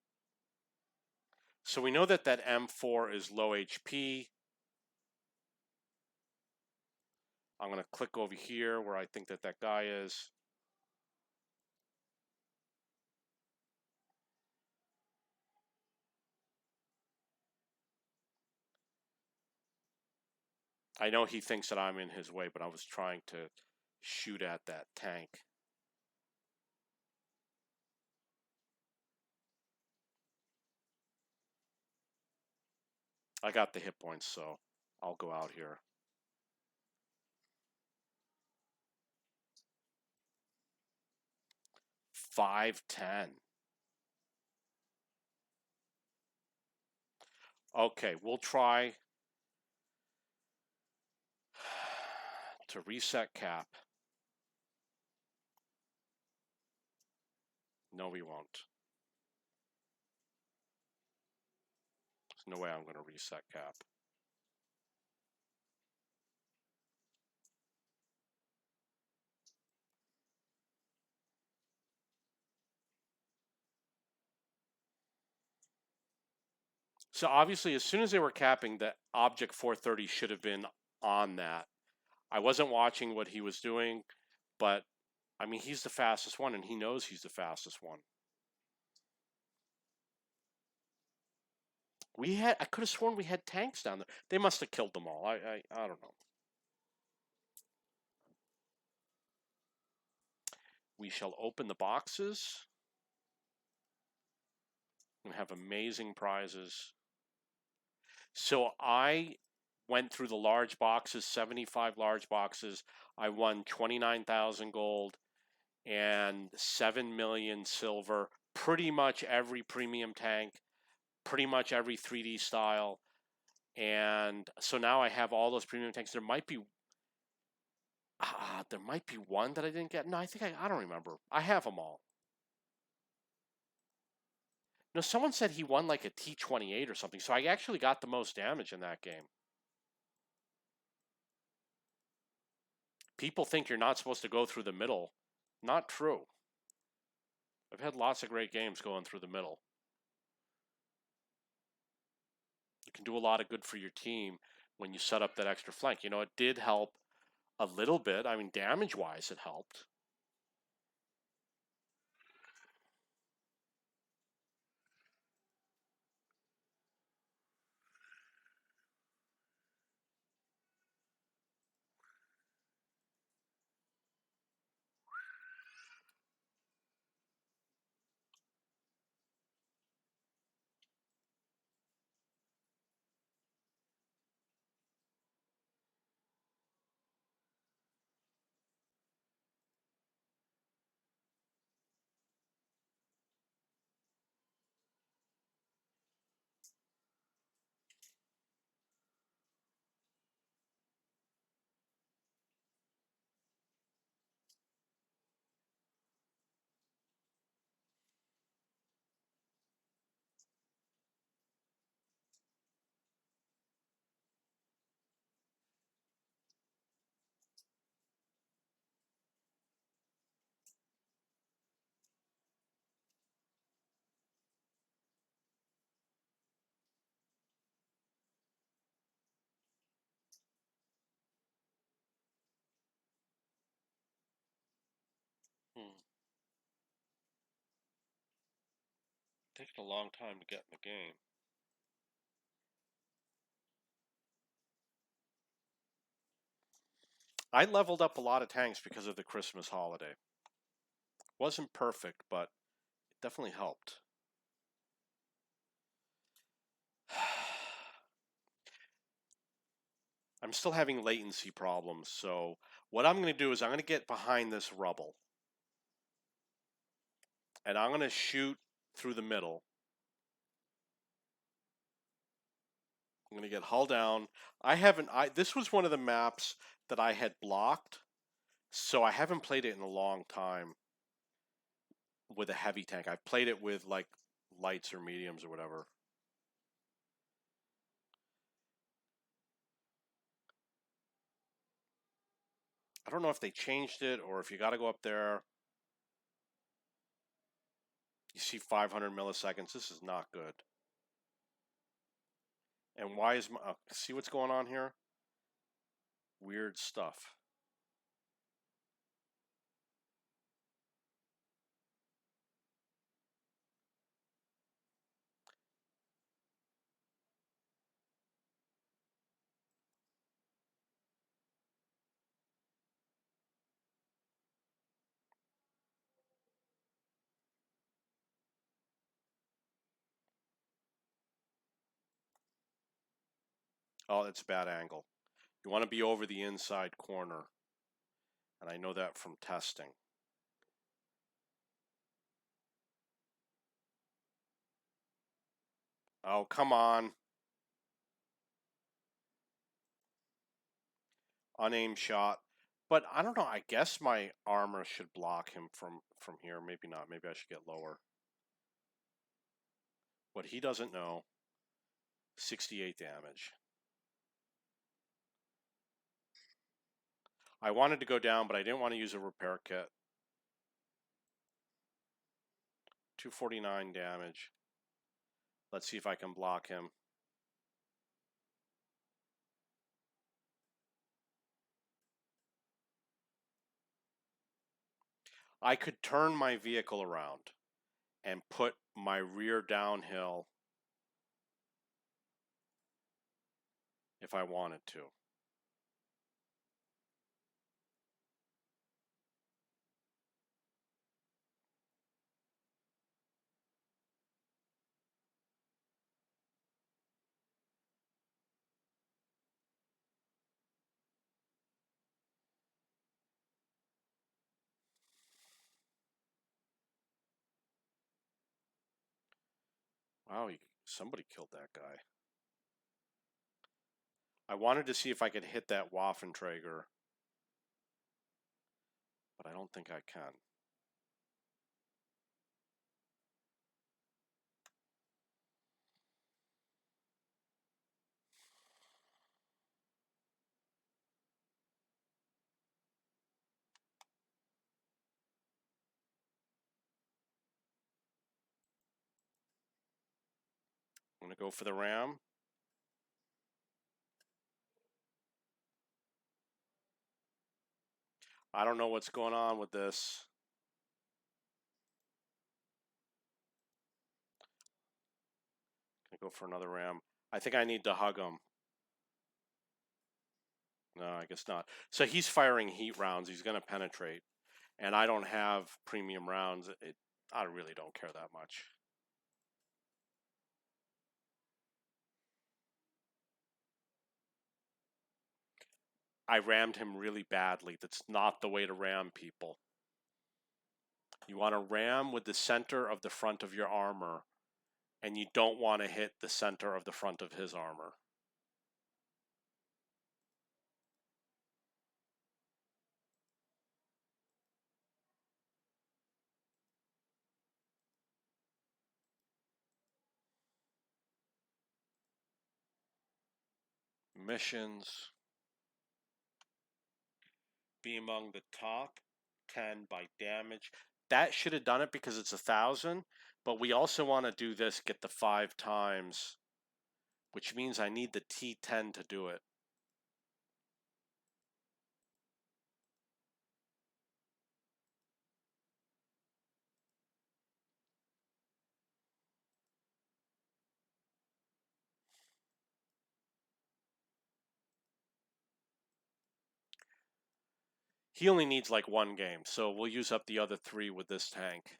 So we know that that M4 is low HP. I'm going to click over here where I think that that guy is. I know he thinks that I'm in his way, but I was trying to shoot at that tank. I got the hit points, so I'll go out here. $510. Okay, we'll try to reset cap. No, we won't. There's no way I'm going to reset cap. So obviously, as soon as they were capping, the object 430 should have been on that. I wasn't watching what he was doing, but I mean, he's the fastest one, and he knows he's the fastest one. I could have sworn we had tanks down there. They must have killed them all. I don't know. We shall open the boxes and have amazing prizes. So I went through the large boxes, 75 large boxes. I won 29,000 gold and 7 million silver. Pretty much every premium tank, pretty much every 3D style. And so now I have all those premium tanks. There might be one that I didn't get. No, I don't remember. I have them all. No, someone said he won like a T-28 or something. So I actually got the most damage in that game. People think you're not supposed to go through the middle. Not true. I've had lots of great games going through the middle. You can do a lot of good for your team when you set up that extra flank. You know, it did help a little bit. I mean, damage-wise, it helped. Taking a long time to get in the game. I leveled up a lot of tanks because of the Christmas holiday. Wasn't perfect, but it definitely helped. I'm still having latency problems, so what I'm going to do is I'm going to get behind this rubble. And I'm going to shoot through the middle. I'm going to get hull down. This was one of the maps that I had blocked, so I haven't played it in a long time with a heavy tank. I've played it with like lights or mediums or whatever. I don't know if they changed it or if you got to go up there. You see 500 milliseconds. This is not good. And why is my... see what's going on here? Weird stuff. Oh, it's a bad angle. You want to be over the inside corner. And I know that from testing. Oh, come on. Unaimed shot. But I don't know. I guess my armor should block him from here. Maybe not. Maybe I should get lower. What he doesn't know, 68 damage. I wanted to go down, but I didn't want to use a repair kit. 249 damage. Let's see if I can block him. I could turn my vehicle around and put my rear downhill if I wanted to. Wow, somebody killed that guy. I wanted to see if I could hit that Waffenträger, but I don't think I can. I'm going to go for the ram. I don't know what's going on with this. I'm going to go for another ram. I think I need to hug him. No, I guess not. So he's firing heat rounds. He's going to penetrate. And I don't have premium rounds. I really don't care that much. I rammed him really badly. That's not the way to ram people. You want to ram with the center of the front of your armor, and you don't want to hit the center of the front of his armor. Missions. Be among the top 10 by damage. That should have done it because it's 1,000, but we also want to do this, get the 5 times, which means I need the T10 to do it. He only needs like 1 game, so we'll use up the other 3 with this tank.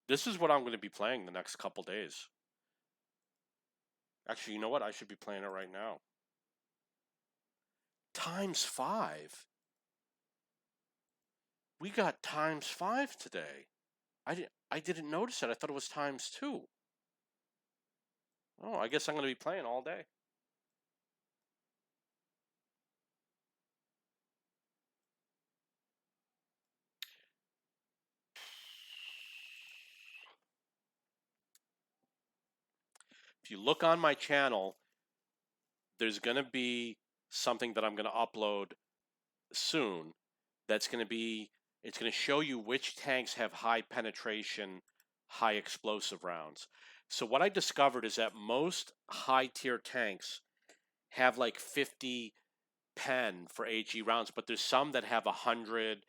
This is what I'm going to be playing the next couple days. Actually, you know what? I should be playing it right now. ×5. We got ×5 today. I didn't notice it. I thought it was ×2. Oh, I guess I'm going to be playing all day. If you look on my channel, there's going to be something that I'm going to upload soon that's going to be, it's going to show you which tanks have high penetration, high explosive rounds. So what I discovered is that most high tier tanks have like 50 pen for HE rounds, but there's some that have 100.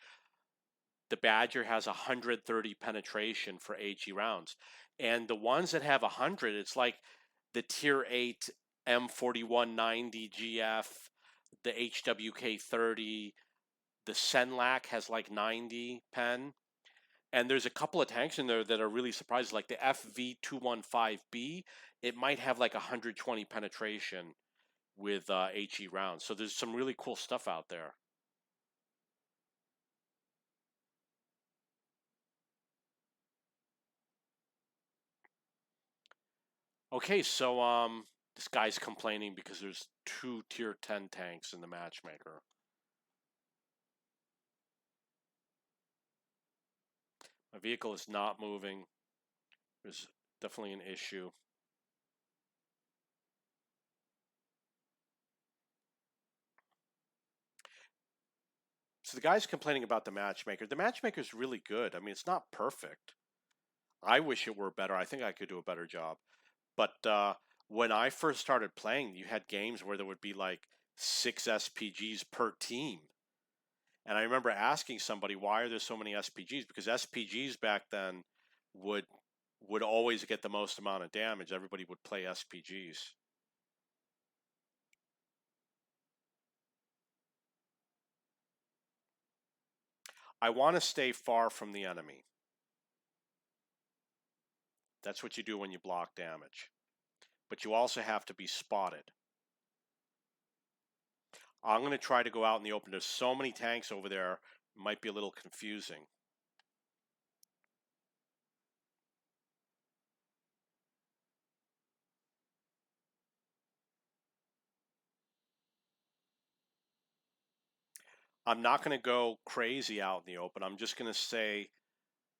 The Badger has 130 penetration for HE rounds. And the ones that have 100, it's like the Tier 8 M4190 GF, the HWK 30, the Senlac has like 90 pen. And there's a couple of tanks in there that are really surprising, like the FV215B. It might have like 120 penetration with HE rounds. So there's some really cool stuff out there. Okay, so this guy's complaining because there's 2 tier 10 tanks in the matchmaker. My vehicle is not moving. There's definitely an issue. So the guy's complaining about the matchmaker. The matchmaker is really good. I mean, it's not perfect. I wish it were better. I think I could do a better job. But when I first started playing, you had games where there would be like 6 SPGs per team. And I remember asking somebody, why are there so many SPGs? Because SPGs back then would always get the most amount of damage. Everybody would play SPGs. I want to stay far from the enemy. That's what you do when you block damage. But you also have to be spotted. I'm going to try to go out in the open. There's so many tanks over there, it might be a little confusing. I'm not going to go crazy out in the open. I'm just going to stay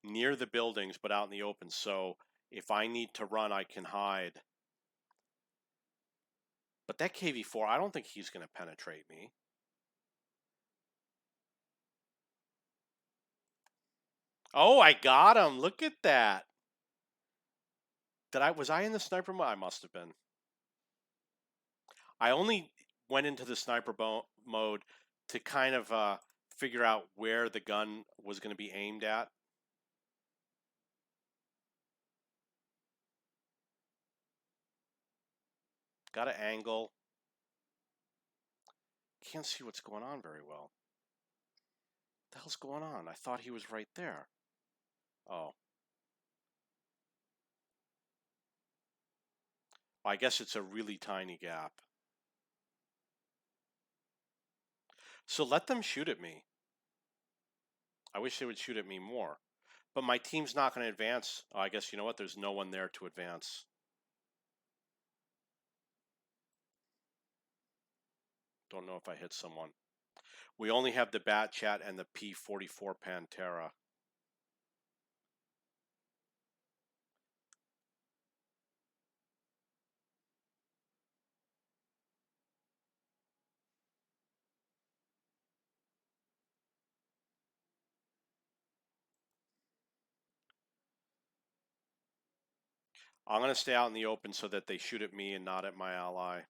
near the buildings, but out in the open. So if I need to run, I can hide. But that KV-4, I don't think he's going to penetrate me. Oh, I got him. Look at that. Was I in the sniper mode? I must have been. I only went into the sniper mode to kind of figure out where the gun was going to be aimed at. Got an angle. Can't see what's going on very well. What the hell's going on? I thought he was right there. Oh. I guess it's a really tiny gap. So let them shoot at me. I wish they would shoot at me more. But my team's not going to advance. Oh, I guess you know what? There's no one there to advance. Don't know if I hit someone. We only have the Bat Chat and the P-44 Pantera. I'm going to stay out in the open so that they shoot at me and not at my ally.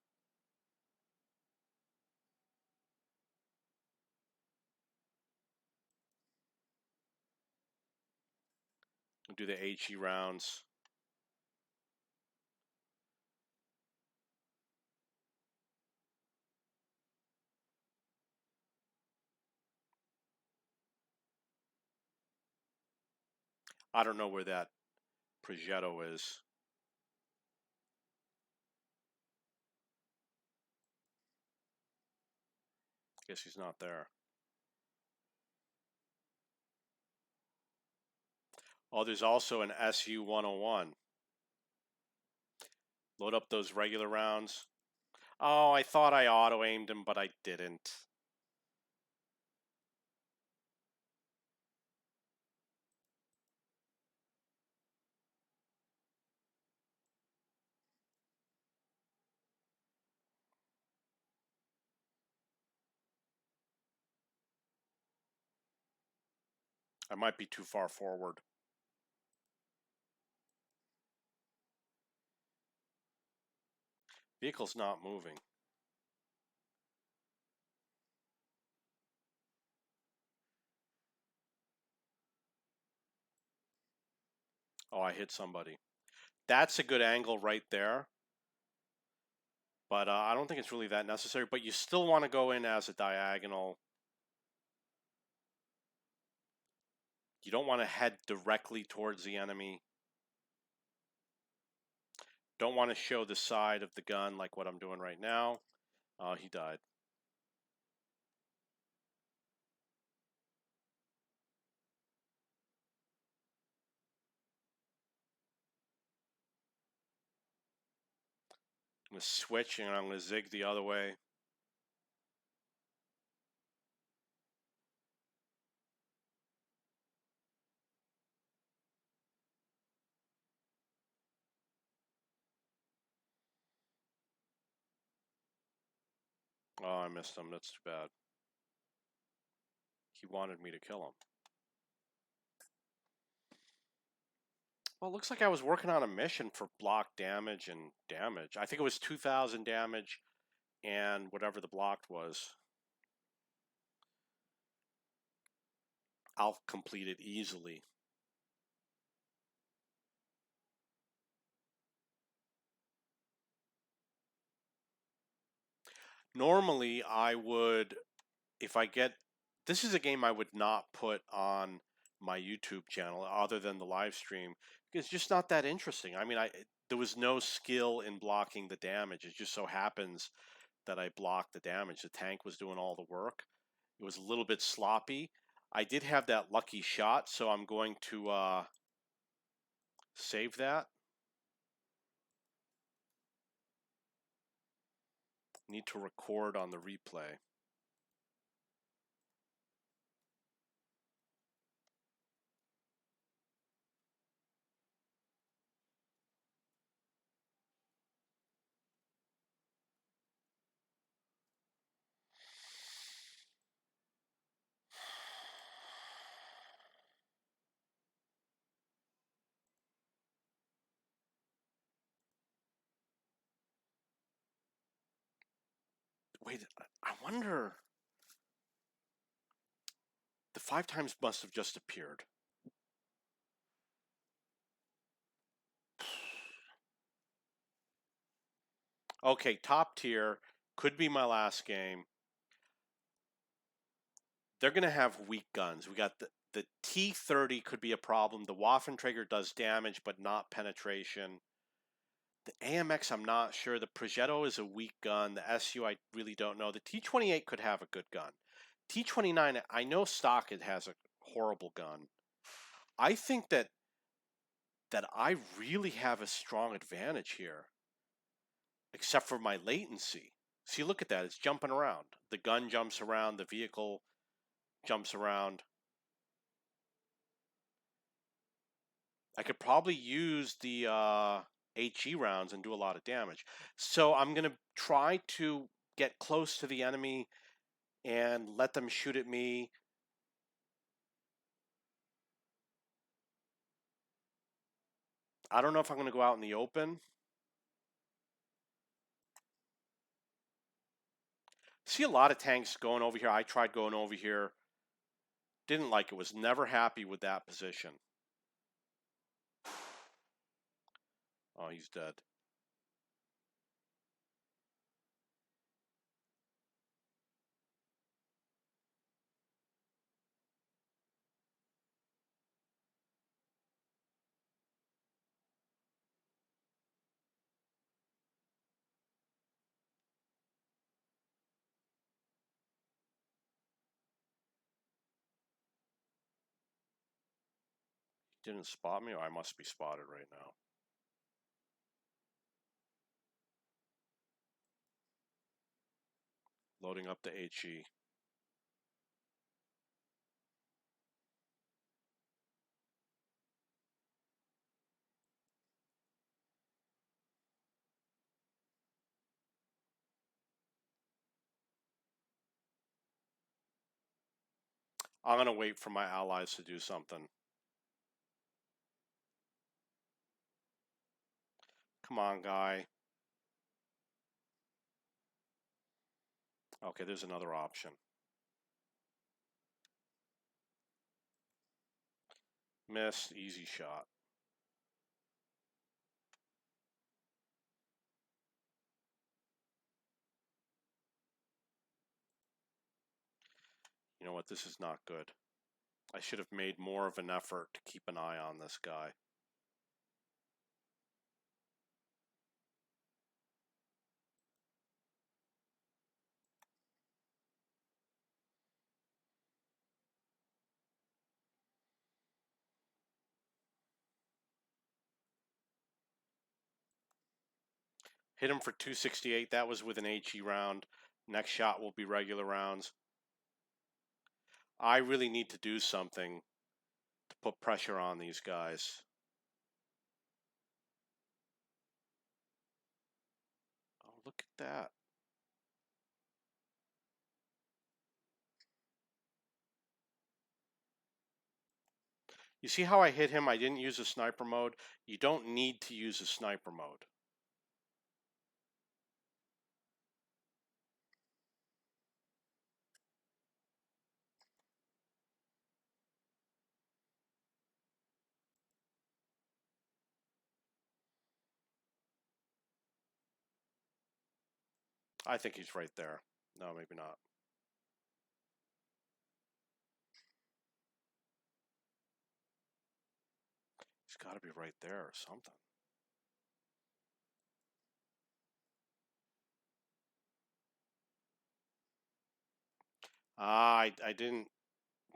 I'll do the HE rounds. I don't know where that Progetto is. Guess he's not there. Oh, there's also an SU-101. Load up those regular rounds. Oh, I thought I auto-aimed him, but I didn't. I might be too far forward. Vehicle's not moving. Oh, I hit somebody. That's a good angle right there. But I don't think it's really that necessary. But you still want to go in as a diagonal. You don't want to head directly towards the enemy. Don't want to show the side of the gun like what I'm doing right now. He died. I'm going to switch and I'm going to zig the other way. Oh, I missed him. That's too bad. He wanted me to kill him. Well, it looks like I was working on a mission for block damage and damage. I think it was 2,000 damage, and whatever the blocked was, I'll complete it easily. Normally, I would, if I get, this is a game I would not put on my YouTube channel other than the live stream because it's just not that interesting. I mean, there was no skill in blocking the damage. It just so happens that I blocked the damage. The tank was doing all the work. It was a little bit sloppy. I did have that lucky shot, so I'm going to save that. Need to record on the replay. Wait, I wonder. The 5 times must have just appeared. Okay, top tier. Could be my last game. They're going to have weak guns. We got the T-30 could be a problem. The Waffenträger does damage, but not penetration. The AMX, I'm not sure. The Progetto is a weak gun. The SU, I really don't know. The T-28 could have a good gun. T-29, I know stock it has a horrible gun. I think that I really have a strong advantage here, except for my latency. See, look at that. It's jumping around. The gun jumps around. The vehicle jumps around. I could probably use the HE rounds and do a lot of damage. So I'm going to try to get close to the enemy and let them shoot at me. I don't know if I'm going to go out in the open. See a lot of tanks going over here. I tried going over here. Didn't like it. Was never happy with that position. Oh, he's dead. He didn't spot me, or I must be spotted right now. Loading up the HE. I'm going to wait for my allies to do something. Come on, guy. Okay, there's another option. Missed, easy shot. You know what, this is not good. I should have made more of an effort to keep an eye on this guy. Hit him for 268. That was with an HE round. Next shot will be regular rounds. I really need to do something to put pressure on these guys. Oh, look at that. You see how I hit him? I didn't use a sniper mode. You don't need to use a sniper mode. I think he's right there. No, maybe not. He's got to be right there or something. I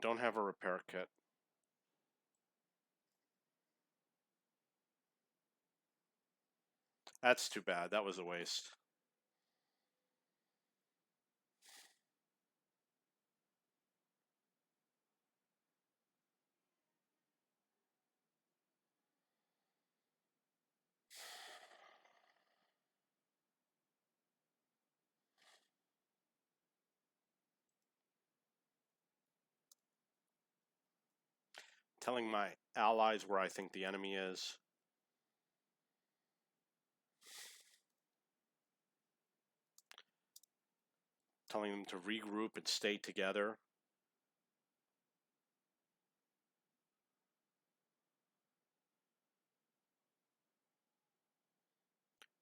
don't have a repair kit. That's too bad. That was a waste. Telling my allies where I think the enemy is. Telling them to regroup and stay together.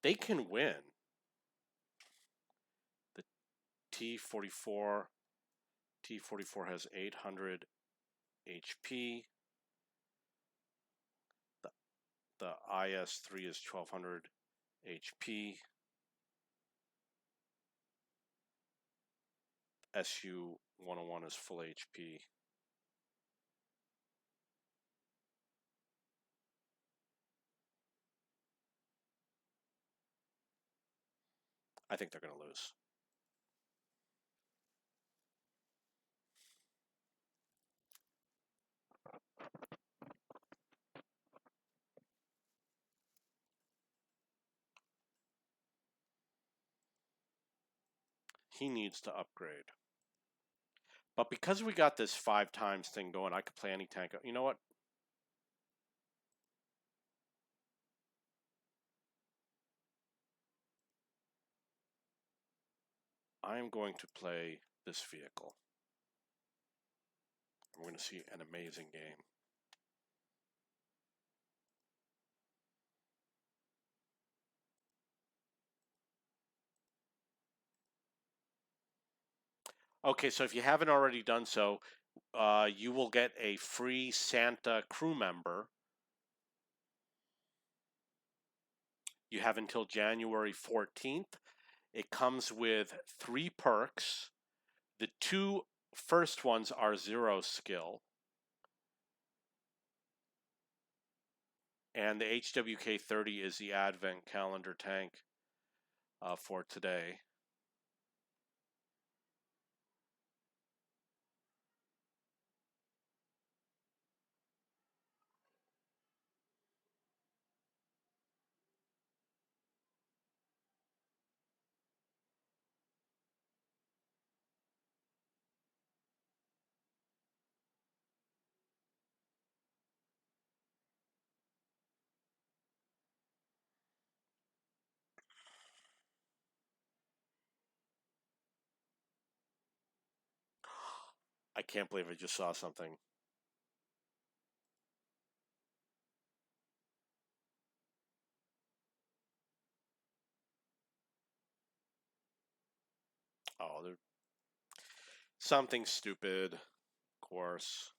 They can win. The T-44 has 800 HP. The IS-3 is 1200 HP. Su-101 is full HP. I think they're going to lose. He needs to upgrade. But because we got this 5 times thing going, I could play any tank. You know what? I am going to play this vehicle. We're going to see an amazing game. Okay, so if you haven't already done so, you will get a free Santa crew member. You have until January 14th. It comes with 3 perks. The 2 first ones are 0 skill. And the HWK-30 is the Advent calendar tank for today. I can't believe I just saw something. Oh, they're something stupid, of course.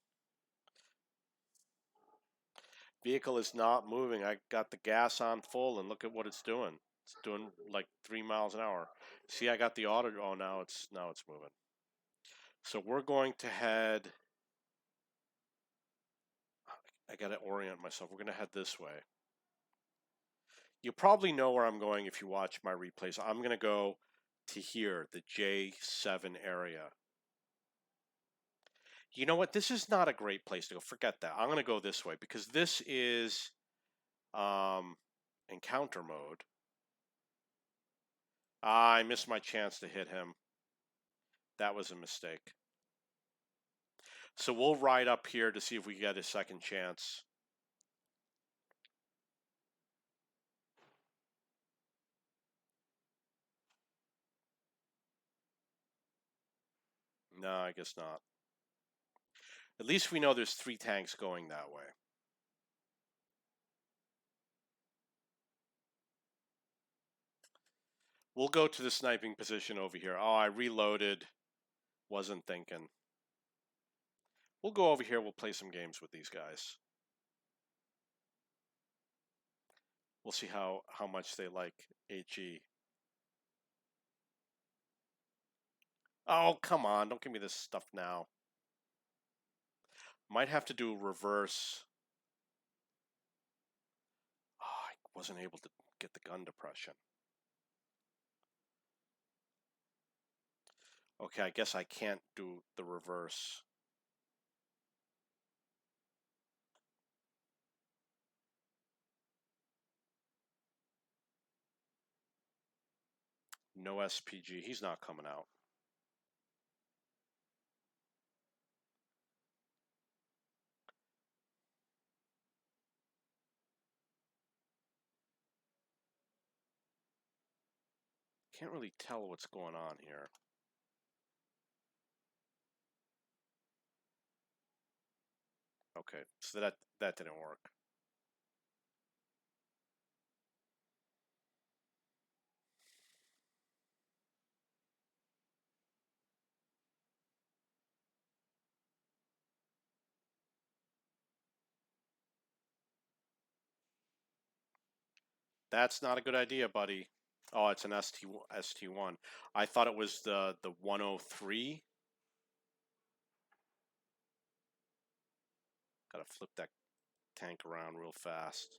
Vehicle is not moving. I got the gas on full, and look at what it's doing. It's doing like 3 miles an hour. See, I got the auto. Oh, now it's moving. So we're going to head. I got to orient myself. We're going to head this way. You probably know where I'm going if you watch my replays. I'm going to go to here, the J7 area. You know what? This is not a great place to go. Forget that. I'm going to go this way because this is encounter mode. I missed my chance to hit him. That was a mistake. So we'll ride up here to see if we get a second chance. No, I guess not. At least we know there's 3 tanks going that way. We'll go to the sniping position over here. Oh, I reloaded. Wasn't thinking. We'll go over here. We'll play some games with these guys. We'll see how much they like HE. Oh, come on. Don't give me this stuff now. Might have to do reverse. Oh, I wasn't able to get the gun depression. Okay, I guess I can't do the reverse. No SPG. He's not coming out. Can't really tell what's going on here. Okay, so that didn't work. That's not a good idea, buddy. Oh, it's an ST1. I thought it was the 103. Gotta flip that tank around real fast.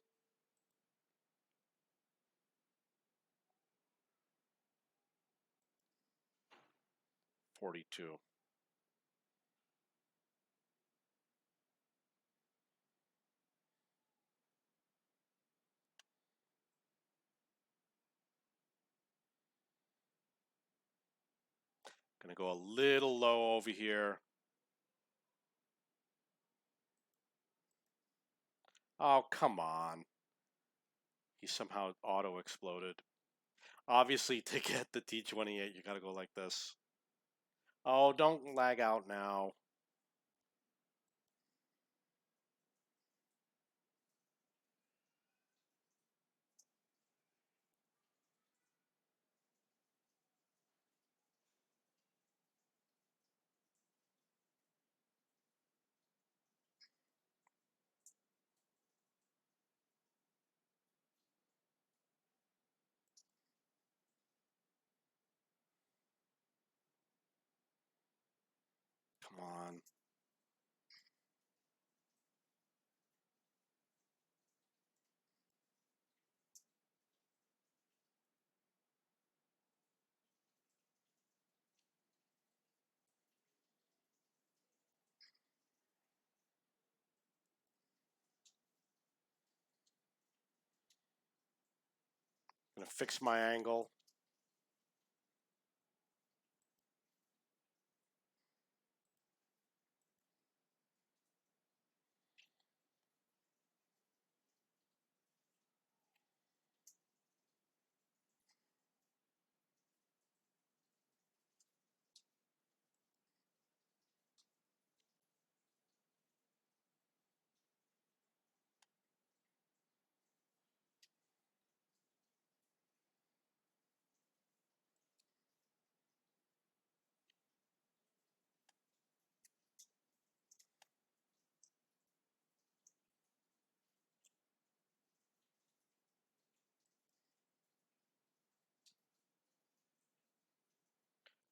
.42. Gonna go a little low over here. Oh, come on. He somehow auto-exploded. Obviously, to get the T28, you gotta go like this. Oh, don't lag out now. Come on. Gonna fix my angle.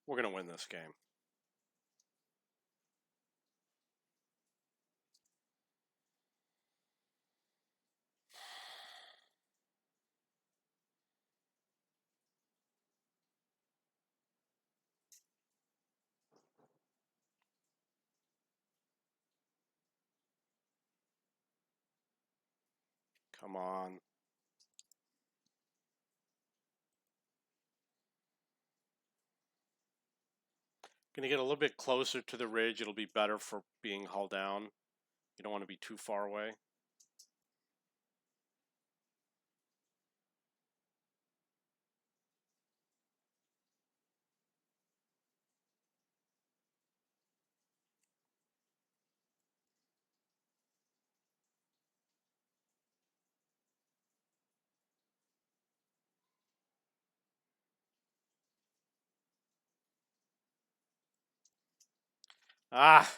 We're gonna win this game. Come on. Gonna get a little bit closer to the ridge. It'll be better for being hull down. You don't want to be too far away. Ah!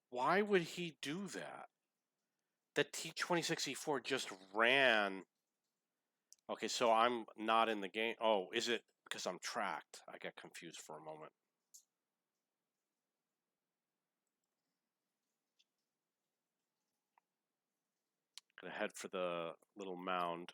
Why would he do that? The T-2064 just ran. Okay, so I'm not in the game. Oh, is it because I'm tracked? I get confused for a moment. Gonna head for the little mound.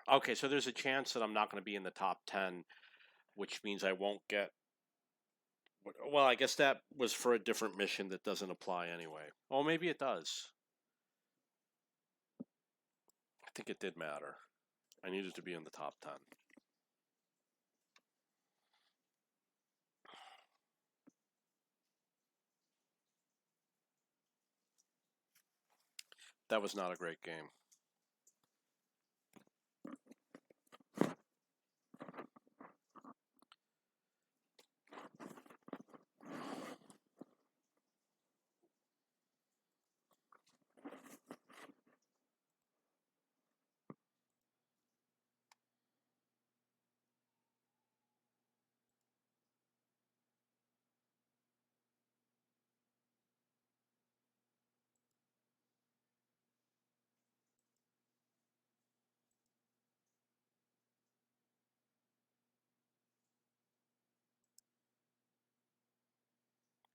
Okay, so there's a chance that I'm not going to be in the top 10, which means I won't get. Well, I guess that was for a different mission that doesn't apply anyway. Oh, maybe it does. I think it did matter. I needed to be in the top 10. That was not a great game.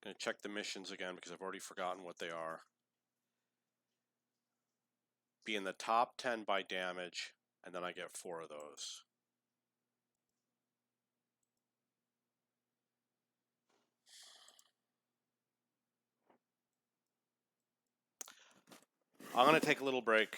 Gonna check the missions again because I've already forgotten what they are. Be in the top 10 by damage, and then I get 4 of those. I'm gonna take a little break.